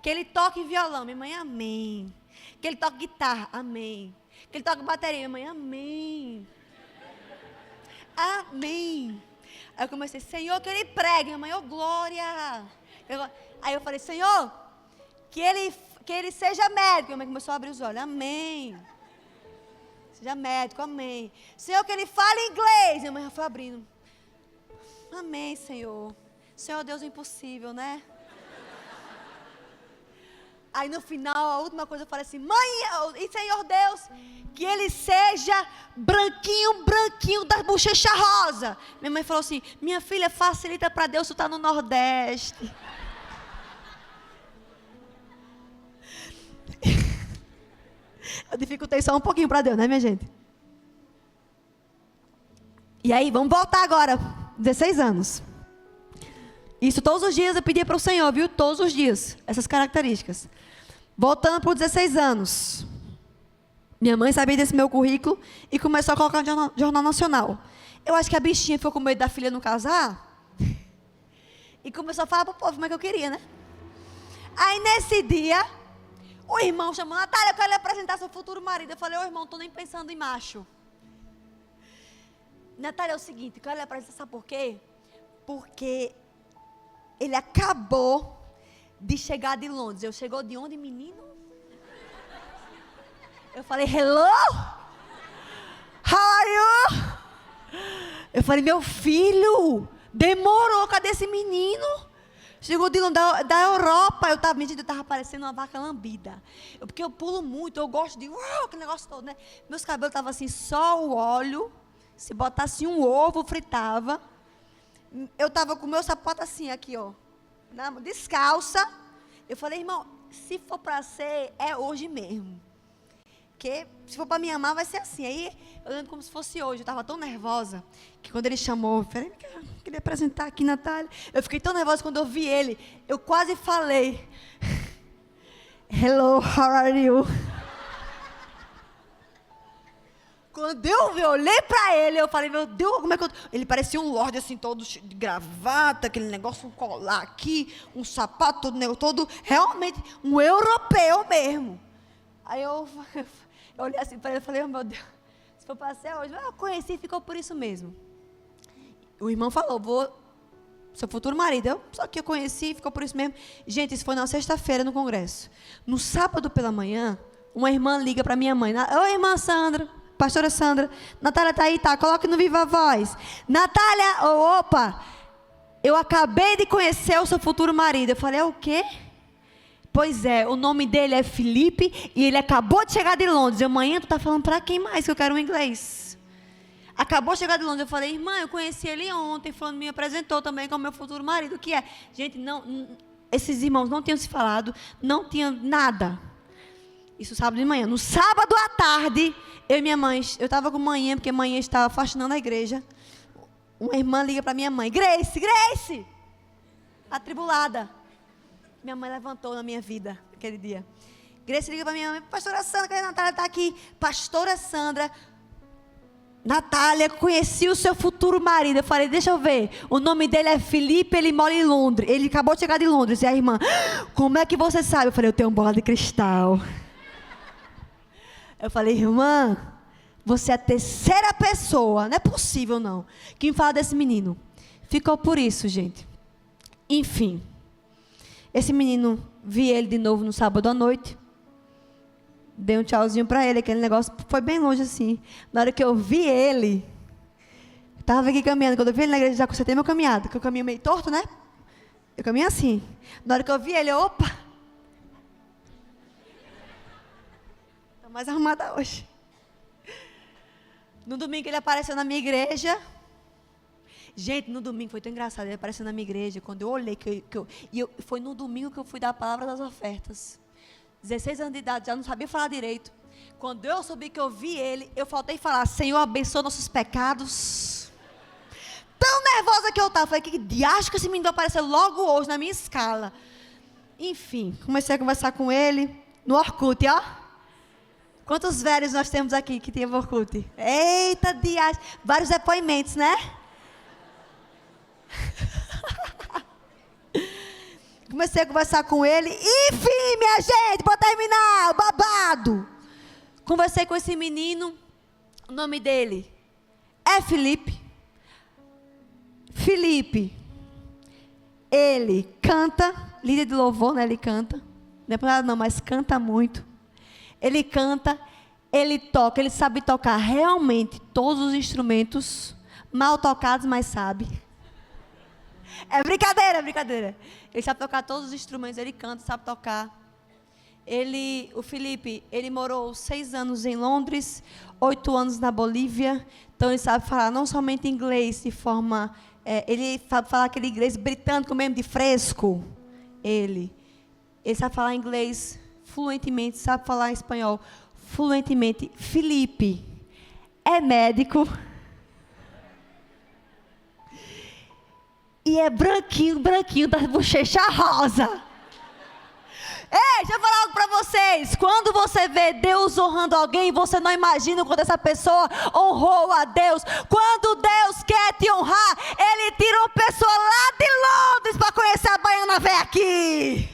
Que ele toque violão. Minha mãe, amém. Que ele toque guitarra. Amém. Que ele toque bateria. Minha mãe, amém. Amém. Aí eu comecei: Senhor, que ele pregue. Minha mãe, glória. Aí eu falei: Senhor, que ele seja médico. Minha mãe começou a abrir os olhos. Amém. Seja médico, amém. Senhor, que ele fale inglês. Minha mãe já foi abrindo. Amém, Senhor. Senhor, Deus, é impossível, né? Aí no final, a última coisa, eu falei assim: mãe, e Senhor Deus, que ele seja branquinho, branquinho, das bochechas rosa. Minha mãe falou assim: minha filha, facilita para Deus, tu tá no Nordeste. Eu dificultei só um pouquinho para Deus, né, minha gente? E aí, vamos voltar agora. 16 anos. Isso todos os dias eu pedia para o Senhor, viu? Todos os dias. Essas características. Voltando para os 16 anos. Minha mãe sabia desse meu currículo e começou a colocar no Jornal Nacional. Eu acho que a bichinha ficou com medo da filha não casar. E começou a falar para o povo como é que eu queria, né? Aí nesse dia, o irmão chamou: Natália, eu quero lhe apresentar seu futuro marido. Eu falei: ô irmão, não estou nem pensando em macho. Natália, é o seguinte, eu quero lhe apresentar, sabe por quê? Porque ele acabou de chegar de Londres. Eu: chegou de onde, menino? Eu falei: hello? How are you? Eu falei: meu filho, demorou, cadê esse menino? Chegou de Londres, da Europa. Eu estava parecendo uma vaca lambida. Porque eu pulo muito, eu gosto de aquele negócio todo, né? Meus cabelos estavam assim, só o óleo. Se botasse um ovo, fritava. Eu estava com o meu sapato assim, aqui, descalça. Eu falei: irmão, se for para ser, é hoje mesmo. Porque se for para me amar, vai ser assim. Aí, eu lembro como se fosse hoje. Eu estava tão nervosa, que quando ele chamou, eu falei: queria apresentar aqui, Natália. Eu fiquei tão nervosa quando eu vi ele. Eu quase falei: hello, how are you? Quando eu olhei pra ele, eu falei: meu Deus, como é que eu... Ele parecia um lorde assim, todo de gravata, aquele negócio, um colar aqui, um sapato, todo realmente um europeu mesmo. Aí eu olhei assim para ele e falei: oh, meu Deus, se for para ser hoje, eu conheci e ficou por isso mesmo. O irmão falou: seu futuro marido. Só que eu conheci e ficou por isso mesmo. Gente, isso foi na sexta-feira no congresso. No sábado pela manhã, uma irmã liga para minha mãe: oi, irmã Sandra. Pastora Sandra, Natália está aí, tá? Coloque no Viva Voz. Natália, opa, eu acabei de conhecer o seu futuro marido. Eu falei: é o quê? Pois é, o nome dele é Felipe e ele acabou de chegar de Londres. Amanhã tu tá falando para quem mais que eu quero um inglês? Acabou de chegar de Londres. Eu falei: irmã, eu conheci ele ontem, fulano me apresentou também como meu futuro marido. O que é? Gente, esses irmãos não tinham se falado, não tinham nada. Isso sábado de manhã. No sábado à tarde, eu e minha mãe, eu estava com manhã, porque manhã estava faxinando a igreja. Uma irmã liga para minha mãe: Grace, atribulada. Minha mãe levantou na minha vida aquele dia. Grace liga para minha mãe: pastora Sandra, que a Natália está aqui. Pastora Sandra, Natália, conheci o seu futuro marido. Eu falei: deixa eu ver. O nome dele é Felipe, ele mora em Londres. Ele acabou de chegar de Londres. E a irmã: como é que você sabe? Eu falei: eu tenho bola de cristal. Eu falei: irmã, você é a terceira pessoa, não é possível não, que me fala desse menino. Ficou por isso, gente. Enfim, esse menino, vi ele de novo no sábado à noite. Dei um tchauzinho para ele, aquele negócio foi bem longe assim. Na hora que eu vi ele, estava aqui caminhando. Quando eu vi ele na igreja, já consertei meu caminhado, porque eu caminho meio torto, né? Eu caminho assim. Na hora que eu vi ele, opa! Estou mais arrumada hoje. No domingo ele apareceu na minha igreja. Gente, no domingo foi tão engraçado. Ele apareceu na minha igreja. Quando eu olhei, foi no domingo que eu fui dar a palavra das ofertas. 16 anos de idade, já não sabia falar direito. Quando eu soube que eu vi ele, eu faltei falar: Senhor, abençoa nossos pecados. Tão nervosa que eu estava. Falei: que diacho que esse menino apareceu logo hoje na minha escala. Enfim, comecei a conversar com ele no Orkut, ó. Quantos velhos nós temos aqui que tinham Orkut? Eita, diacho. Vários depoimentos, né? Comecei a conversar com ele. Enfim, minha gente, para terminar, o babado. Conversei com esse menino. O nome dele é Felipe. Felipe, ele canta, líder de louvor, né? Ele canta. Não é para nada não, mas canta muito. Ele canta, ele toca, ele sabe tocar realmente todos os instrumentos, mal tocados, mas sabe. É brincadeira, é brincadeira. Ele sabe tocar todos os instrumentos, ele canta, sabe tocar. O Felipe, ele morou 6 anos em Londres, 8 anos na Bolívia. Então ele sabe falar não somente inglês de forma... ele sabe falar aquele inglês britânico mesmo, de fresco. Ele sabe falar inglês fluentemente, sabe falar espanhol fluentemente. Felipe é médico. E é branquinho, da bochecha rosa. Ei, deixa eu falar algo para vocês. Quando você vê Deus honrando alguém, você não imagina quando essa pessoa honrou a Deus. Quando Deus quer te honrar, Ele tira uma pessoa lá de Londres para conhecer a baiana velha aqui.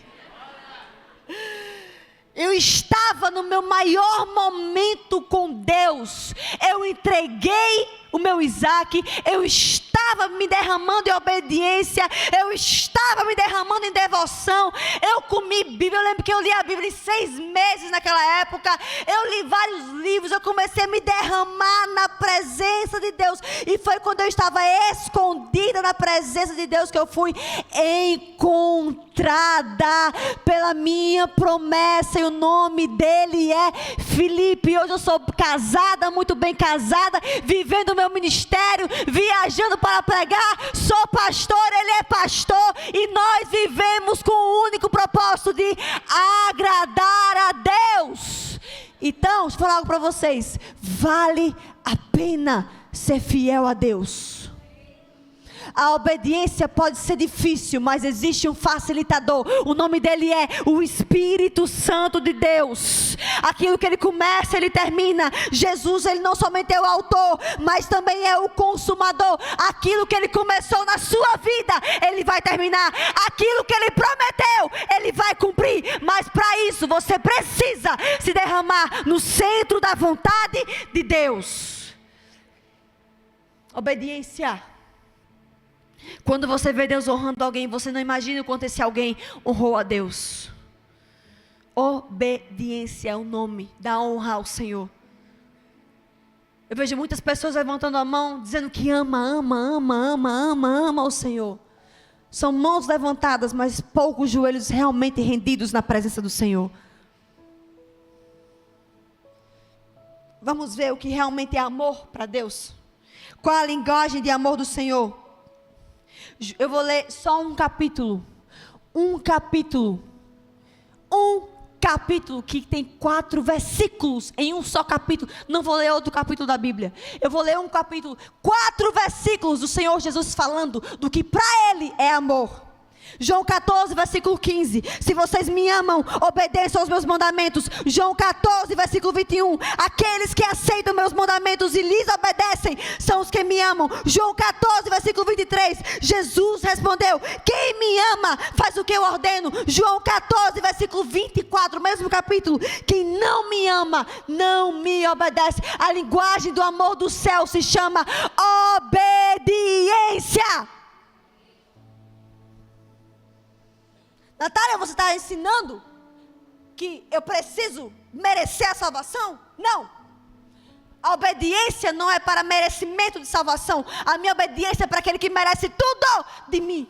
Eu estava no meu maior momento com Deus. Eu entreguei o meu Isaac. Eu estava me derramando em obediência. Eu estava me derramando em devoção. Eu comi Bíblia. Eu lembro que eu li a Bíblia em 6 meses naquela época. Eu li vários livros. Eu comecei a me derramar na presença de Deus. E foi quando eu estava escondida na presença de Deus que eu fui encontrada pela minha promessa. E o nome dele é Felipe. Hoje eu sou casada, muito bem casada, vivendo o meu ministério, viajando para pregar. Sou pastor, ele é pastor, e nós vivemos com o único propósito de agradar a Deus. Então, deixa eu falar algo para vocês: vale a pena ser fiel a Deus. A obediência pode ser difícil, mas existe um facilitador. O nome dele é o Espírito Santo de Deus. Aquilo que ele começa, ele termina. Jesus, ele não somente é o autor, mas também é o consumador. Aquilo que ele começou na sua vida, ele vai terminar. Aquilo que ele prometeu, ele vai cumprir. Mas para isso, você precisa se derramar no centro da vontade de Deus. Obediência. Quando você vê Deus honrando alguém, você não imagina o quanto esse alguém honrou a Deus. Obediência é o nome da honra ao Senhor. Eu vejo muitas pessoas levantando a mão, dizendo que ama o Senhor. São mãos levantadas, mas poucos joelhos realmente rendidos na presença do Senhor. Vamos ver o que realmente é amor para Deus. Qual a linguagem de amor do Senhor? Eu vou ler só um capítulo. Um capítulo que tem 4 versículos em um só capítulo. Não vou ler outro capítulo da Bíblia. Eu vou ler um capítulo, 4 versículos do Senhor Jesus falando do que para Ele é amor. João 14, versículo 15. Se vocês me amam, obedeçam aos meus mandamentos. João 14, versículo 21. Aqueles que aceitam meus mandamentos e lhes obedecem são os que me amam. João 14, versículo 23. Jesus respondeu: quem me ama faz o que eu ordeno. João 14, versículo 24, mesmo capítulo. Quem não me ama não me obedece. A linguagem do amor do céu se chama obediência. Natália, você está ensinando que eu preciso merecer a salvação? Não. A obediência não é para merecimento de salvação. A minha obediência é para aquele que merece tudo de mim.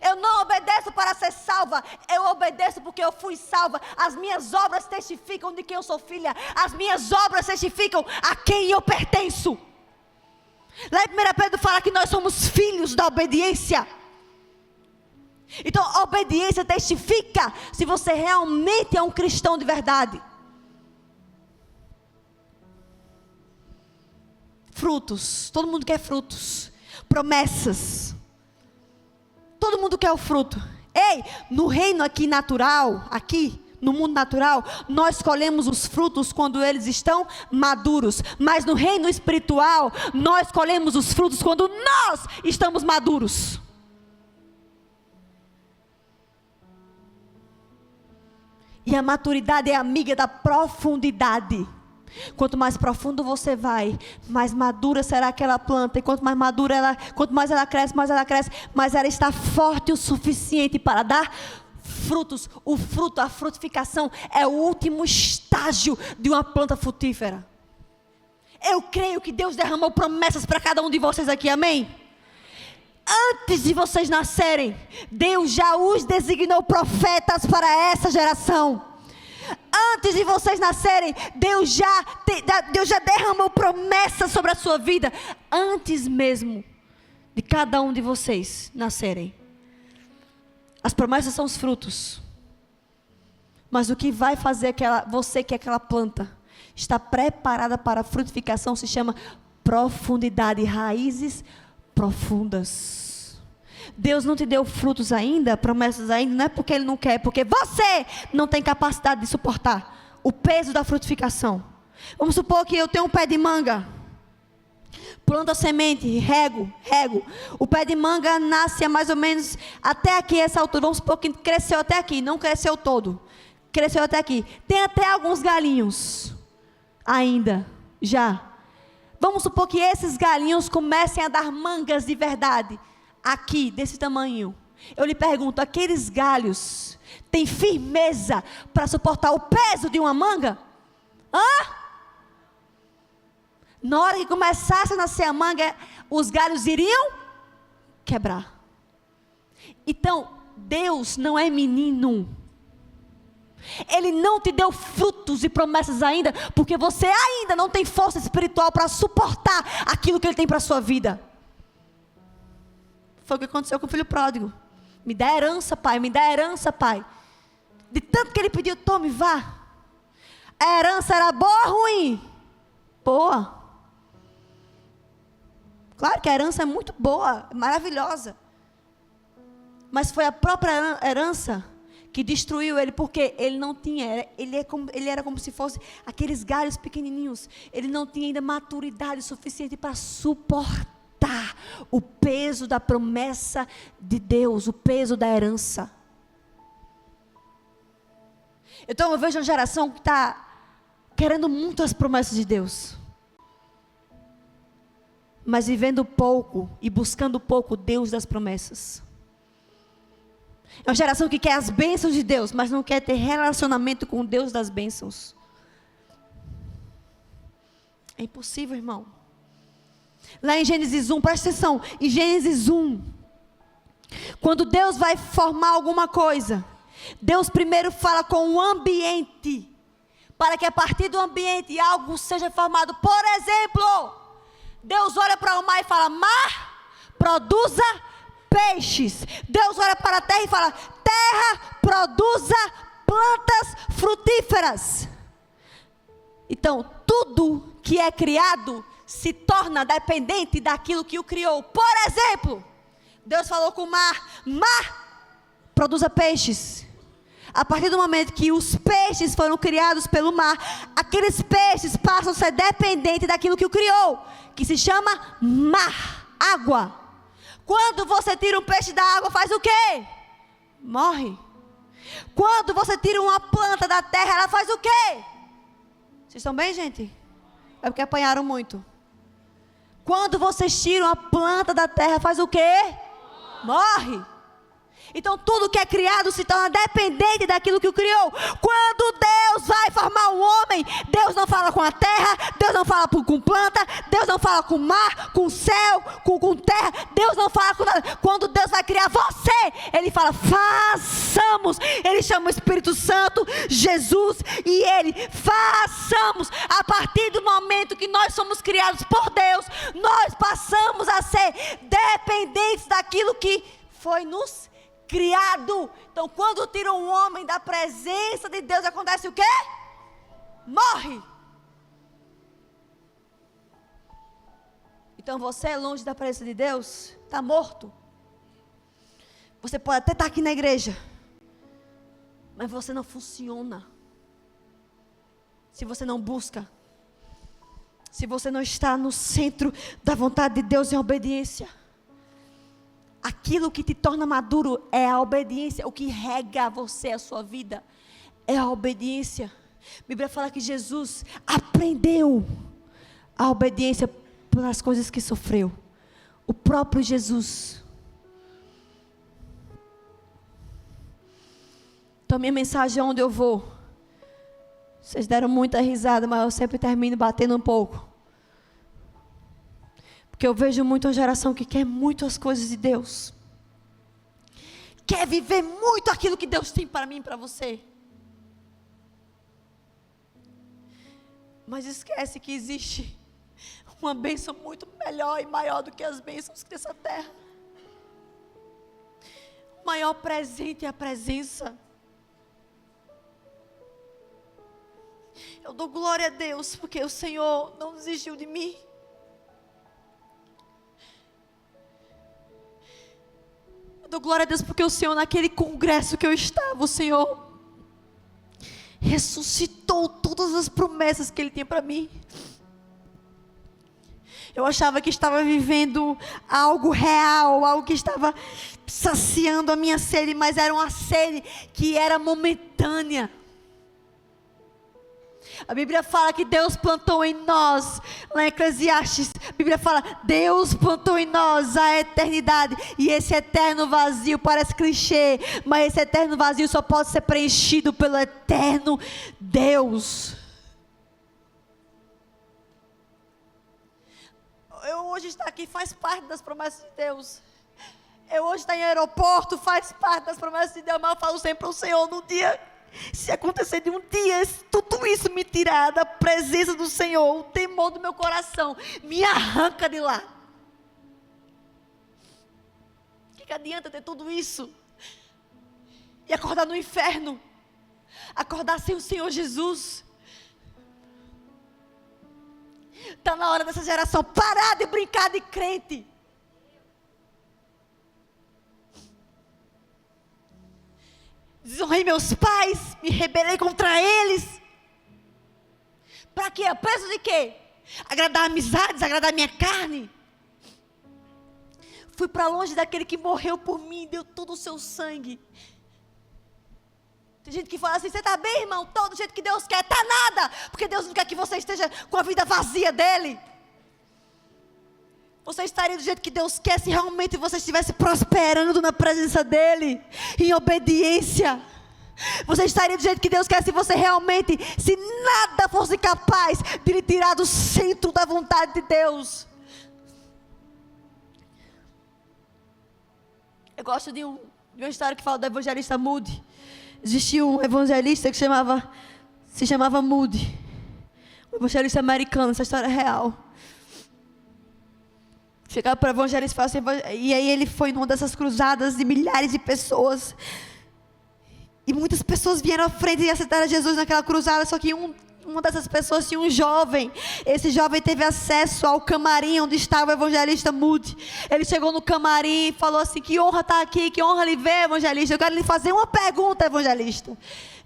Eu não obedeço para ser salva. Eu obedeço porque eu fui salva. As minhas obras testificam de quem eu sou filha. As minhas obras testificam a quem eu pertenço. Lá em 1 Pedro fala que nós somos filhos da obediência. Então a obediência testifica se você realmente é um cristão de verdade. Frutos, todo mundo quer frutos. Promessas, todo mundo quer o fruto. Ei, no reino aqui natural, aqui no mundo natural, nós colhemos os frutos quando eles estão maduros. Mas no reino espiritual, nós colhemos os frutos quando nós estamos maduros. E a maturidade é amiga da profundidade. Quanto mais profundo você vai, mais madura será aquela planta. E quanto mais madura ela, quanto mais ela cresce, mais ela está forte o suficiente para dar frutos. O fruto, a frutificação é o último estágio de uma planta frutífera. Eu creio que Deus derramou promessas para cada um de vocês aqui, amém? Antes de vocês nascerem, Deus já os designou profetas para essa geração. Antes de vocês nascerem, Deus já derramou promessas sobre a sua vida. Antes mesmo de cada um de vocês nascerem. As promessas são os frutos. Mas o que vai fazer você que é aquela planta está preparada para a frutificação se chama profundidade, raízes profundas. Deus não te deu frutos ainda, promessas ainda, não é porque Ele não quer, é porque você não tem capacidade de suportar o peso da frutificação. Vamos supor que eu tenho um pé de manga, planto a semente, rego. O pé de manga nasce a mais ou menos até aqui, essa altura. Vamos supor que cresceu até aqui, não cresceu todo, cresceu até aqui. Tem até alguns galinhos ainda, já. Vamos supor que esses galinhos comecem a dar mangas de verdade. Aqui, desse tamanho. Eu lhe pergunto, aqueles galhos têm firmeza para suportar o peso de uma manga? Na hora que começasse a nascer a manga, os galhos iriam quebrar. Então, Deus não é menino. Ele não te deu frutos e promessas ainda, porque você ainda não tem força espiritual para suportar aquilo que Ele tem para a sua vida. Foi o que aconteceu com o filho pródigo. Me dá herança, pai, me dá herança, pai. De tanto que ele pediu, tome, vá. A herança era boa ou ruim? Boa. Claro que a herança é muito boa, maravilhosa. Mas foi a própria herança que destruiu ele, porque ele não tinha, ele era como se fosse aqueles galhos pequenininhos. Ele não tinha ainda maturidade suficiente para suportar o peso da promessa de Deus, o peso da herança. Então eu vejo uma geração que está querendo muito as promessas de Deus, mas vivendo pouco e buscando pouco Deus das promessas. É uma geração que quer as bênçãos de Deus, mas não quer ter relacionamento com o Deus das bênçãos. É impossível, irmão. Lá em Gênesis 1, presta atenção, em Gênesis 1, quando Deus vai formar alguma coisa, Deus primeiro fala com o ambiente, para que a partir do ambiente algo seja formado. Por exemplo, Deus olha para o mar e fala, mar, produza peixes. Deus olha para a terra e fala, terra, produza plantas frutíferas. Então, tudo que é criado se torna dependente daquilo que o criou. Por exemplo, Deus falou com o mar, produza peixes. A partir do momento que os peixes foram criados pelo mar, aqueles peixes passam a ser dependentes daquilo que o criou, que se chama mar, água. Quando você tira um peixe da água, faz o quê? Morre. Quando você tira uma planta da terra, ela faz o quê? Vocês estão bem, gente? É porque apanharam muito. Quando vocês tiram a planta da terra, faz o quê? Morre. Então tudo que é criado se torna dependente daquilo que o criou. Quando Deus vai formar um homem, Deus não fala com a terra, Deus não fala com planta, Deus não fala com o mar, com o céu, com terra, Deus não fala com nada. Quando Deus vai criar você, Ele fala, façamos. Ele chama o Espírito Santo, Jesus e Ele, façamos. A partir do momento que nós somos criados por Deus, nós passamos a ser dependentes daquilo que foi nos criado. Então quando tira um homem da presença de Deus, acontece o quê? Morre. Então você é longe da presença de Deus, está morto. Você pode até estar aqui na igreja, mas você não funciona se você não busca, se você não está no centro da vontade de Deus em obediência. Aquilo que te torna maduro é a obediência. O que rega você, a sua vida, é a obediência. A Bíblia fala que Jesus aprendeu a obediência pelas coisas que sofreu. O próprio Jesus. Então minha mensagem é onde eu vou. Vocês deram muita risada, mas eu sempre termino batendo um pouco. Porque eu vejo muito uma geração que quer muito as coisas de Deus. Quer viver muito aquilo que Deus tem para mim e para você. Mas esquece que existe uma bênção muito melhor e maior do que as bênçãos dessa terra. O maior presente é a presença. Eu dou glória a Deus, porque o Senhor não desistiu de mim. Eu dou glória a Deus, porque o Senhor, naquele congresso que eu estava, o Senhor ressuscitou todas as promessas que Ele tinha para mim. Eu achava que estava vivendo algo real, algo que estava saciando a minha sede, mas era uma sede que era momentânea. A Bíblia fala que Deus plantou em nós, lá em Eclesiastes, a Bíblia fala, Deus plantou em nós a eternidade, e esse eterno vazio parece clichê, mas esse eterno vazio só pode ser preenchido pelo eterno Deus. Eu hoje estar aqui faz parte das promessas de Deus. Eu hoje estar em aeroporto faz parte das promessas de Deus, mas eu falo sempre para o Senhor, no dia, se acontecer de um dia, tudo isso me tirar da presença do Senhor, o temor do meu coração, me arranca de lá. O que adianta ter tudo isso? E acordar no inferno? Acordar sem o Senhor Jesus? Está na hora dessa geração parar de brincar de crente. Desonrei meus pais, me rebelei contra eles. Para quê? A preço de quê? Agradar amizades, agradar minha carne. Fui para longe daquele que morreu por mim, deu todo o seu sangue. Tem gente que fala assim, você está bem, irmão? Todo jeito que Deus quer, está nada. Porque Deus não quer que você esteja com a vida vazia dEle. Você estaria do jeito que Deus quer se realmente você estivesse prosperando na presença dEle, em obediência. Você estaria do jeito que Deus quer se você realmente, se nada fosse capaz de lhe tirar do centro da vontade de Deus. Eu gosto de uma história que fala do evangelista Moody. Existia um evangelista que se chamava Moody. Um evangelista americano, essa história é real. Chegava para o evangelista e falava assim, e aí ele foi numa dessas cruzadas de milhares de pessoas. E muitas pessoas vieram à frente e aceitaram Jesus naquela cruzada, só que uma dessas pessoas tinha um jovem. Esse jovem teve acesso ao camarim onde estava o evangelista Moody. Ele chegou no camarim e falou assim, que honra estar aqui, que honra lhe ver, evangelista. Eu quero lhe fazer uma pergunta, evangelista.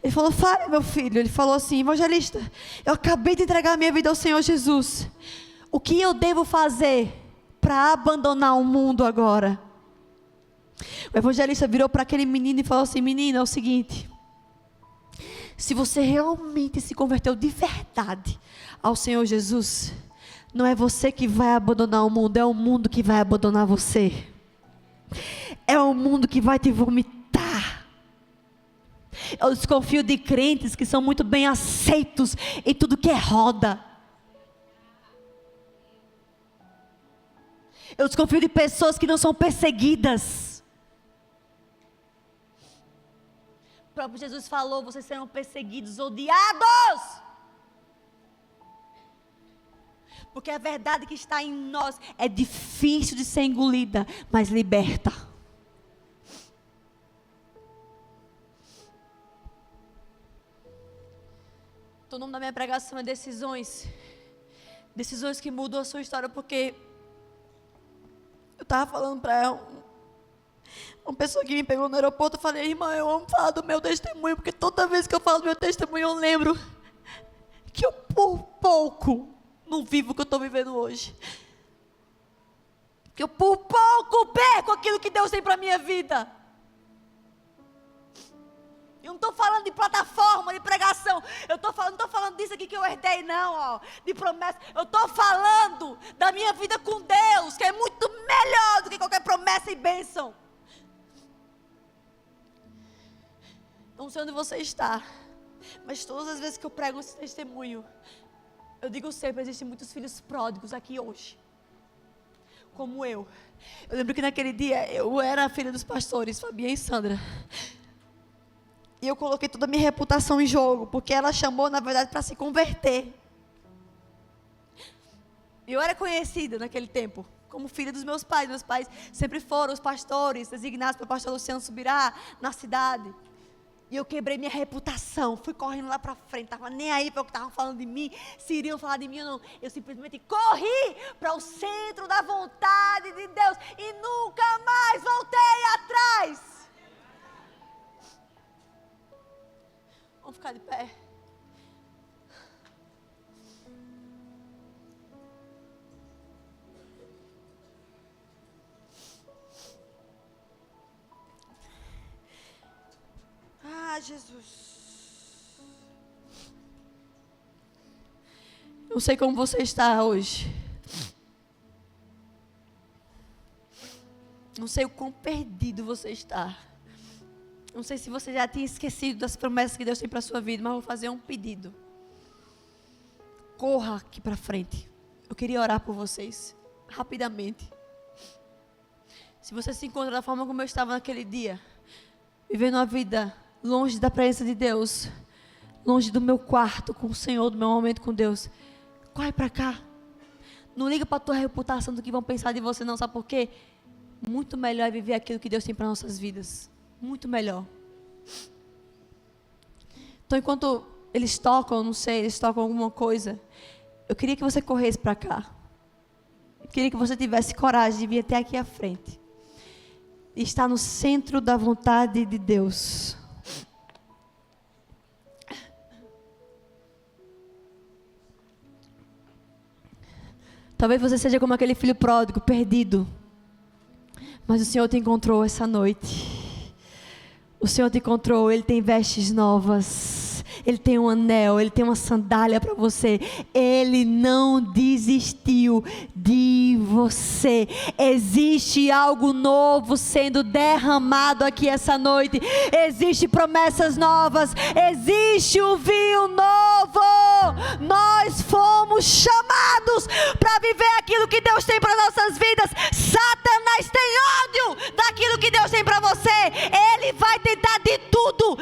Ele falou, fale, meu filho. Ele falou assim, evangelista, eu acabei de entregar a minha vida ao Senhor Jesus. O que eu devo fazer para abandonar o mundo agora? O evangelista virou para aquele menino e falou assim, menino, é o seguinte, se você realmente se converteu de verdade ao Senhor Jesus, não é você que vai abandonar o mundo, é o mundo que vai abandonar você. É o mundo que vai te vomitar Eu desconfio de crentes que são muito bem aceitos em tudo que é roda. Eu desconfio de pessoas que não são perseguidas. O próprio Jesus falou: vocês serão perseguidos, odiados. Porque a verdade que está em nós é difícil de ser engolida, mas liberta. Então, o nome da minha pregação é decisões. Decisões que mudam a sua história, porque eu estava falando para uma pessoa que me pegou no aeroporto. Eu falei: irmã, eu amo falar do meu testemunho, porque toda vez que eu falo do meu testemunho, eu lembro que eu por pouco não vivo o que eu estou vivendo hoje. Que eu por pouco perco aquilo que Deus tem para a minha vida. Eu não estou falando de plataforma, de pregação. Eu não estou falando disso aqui que eu herdei, não, ó, de promessa. Eu estou falando da minha vida com Deus, que é muito melhor do que qualquer promessa e bênção. Não sei onde você está, mas todas as vezes que eu prego esse testemunho, eu digo sempre: existem muitos filhos pródigos aqui hoje, como eu. Eu lembro que naquele dia eu era a filha dos pastores, Fabiana e Sandra. E eu coloquei toda a minha reputação em jogo, porque ela chamou, na verdade, para se converter. Eu era conhecida naquele tempo como filha dos meus pais. Meus pais sempre foram os pastores designados pelo pastor Luciano Subirá na cidade. E eu quebrei minha reputação, fui correndo lá para frente, estava nem aí para o que estavam falando de mim, se iriam falar de mim ou não. Eu simplesmente corri para o centro da vontade de Deus e nunca mais voltei atrás. Vamos ficar de pé. Ah, Jesus. Não sei como você está hoje. Não sei o quão perdido você está. Não sei se você já tinha esquecido das promessas que Deus tem para a sua vida, mas vou fazer um pedido. Corra aqui para frente. Eu queria orar por vocês, rapidamente. Se você se encontra da forma como eu estava naquele dia, vivendo uma vida longe da presença de Deus, longe do meu quarto com o Senhor, do meu momento com Deus, corre para cá. Não liga para a tua reputação do que vão pensar de você, não. Sabe por quê? Muito melhor é viver aquilo que Deus tem para nossas vidas. Muito melhor. Então, enquanto eles tocam, não sei, eles tocam alguma coisa, eu queria que você corresse para cá. Eu queria que você tivesse coragem de vir até aqui à frente e estar no centro da vontade de Deus. Talvez você seja como aquele filho pródigo, perdido, mas o Senhor te encontrou essa noite. O Senhor te encontrou, Ele tem vestes novas, Ele tem um anel, Ele tem uma sandália para você. Ele não desistiu de você. Existe algo novo sendo derramado aqui essa noite. Existem promessas novas, existe o vinho novo. Nós fomos chamados para viver aquilo que Deus tem para nossas vidas. Satanás tem ódio daquilo que Deus tem para você. Ele vai tentar de tudo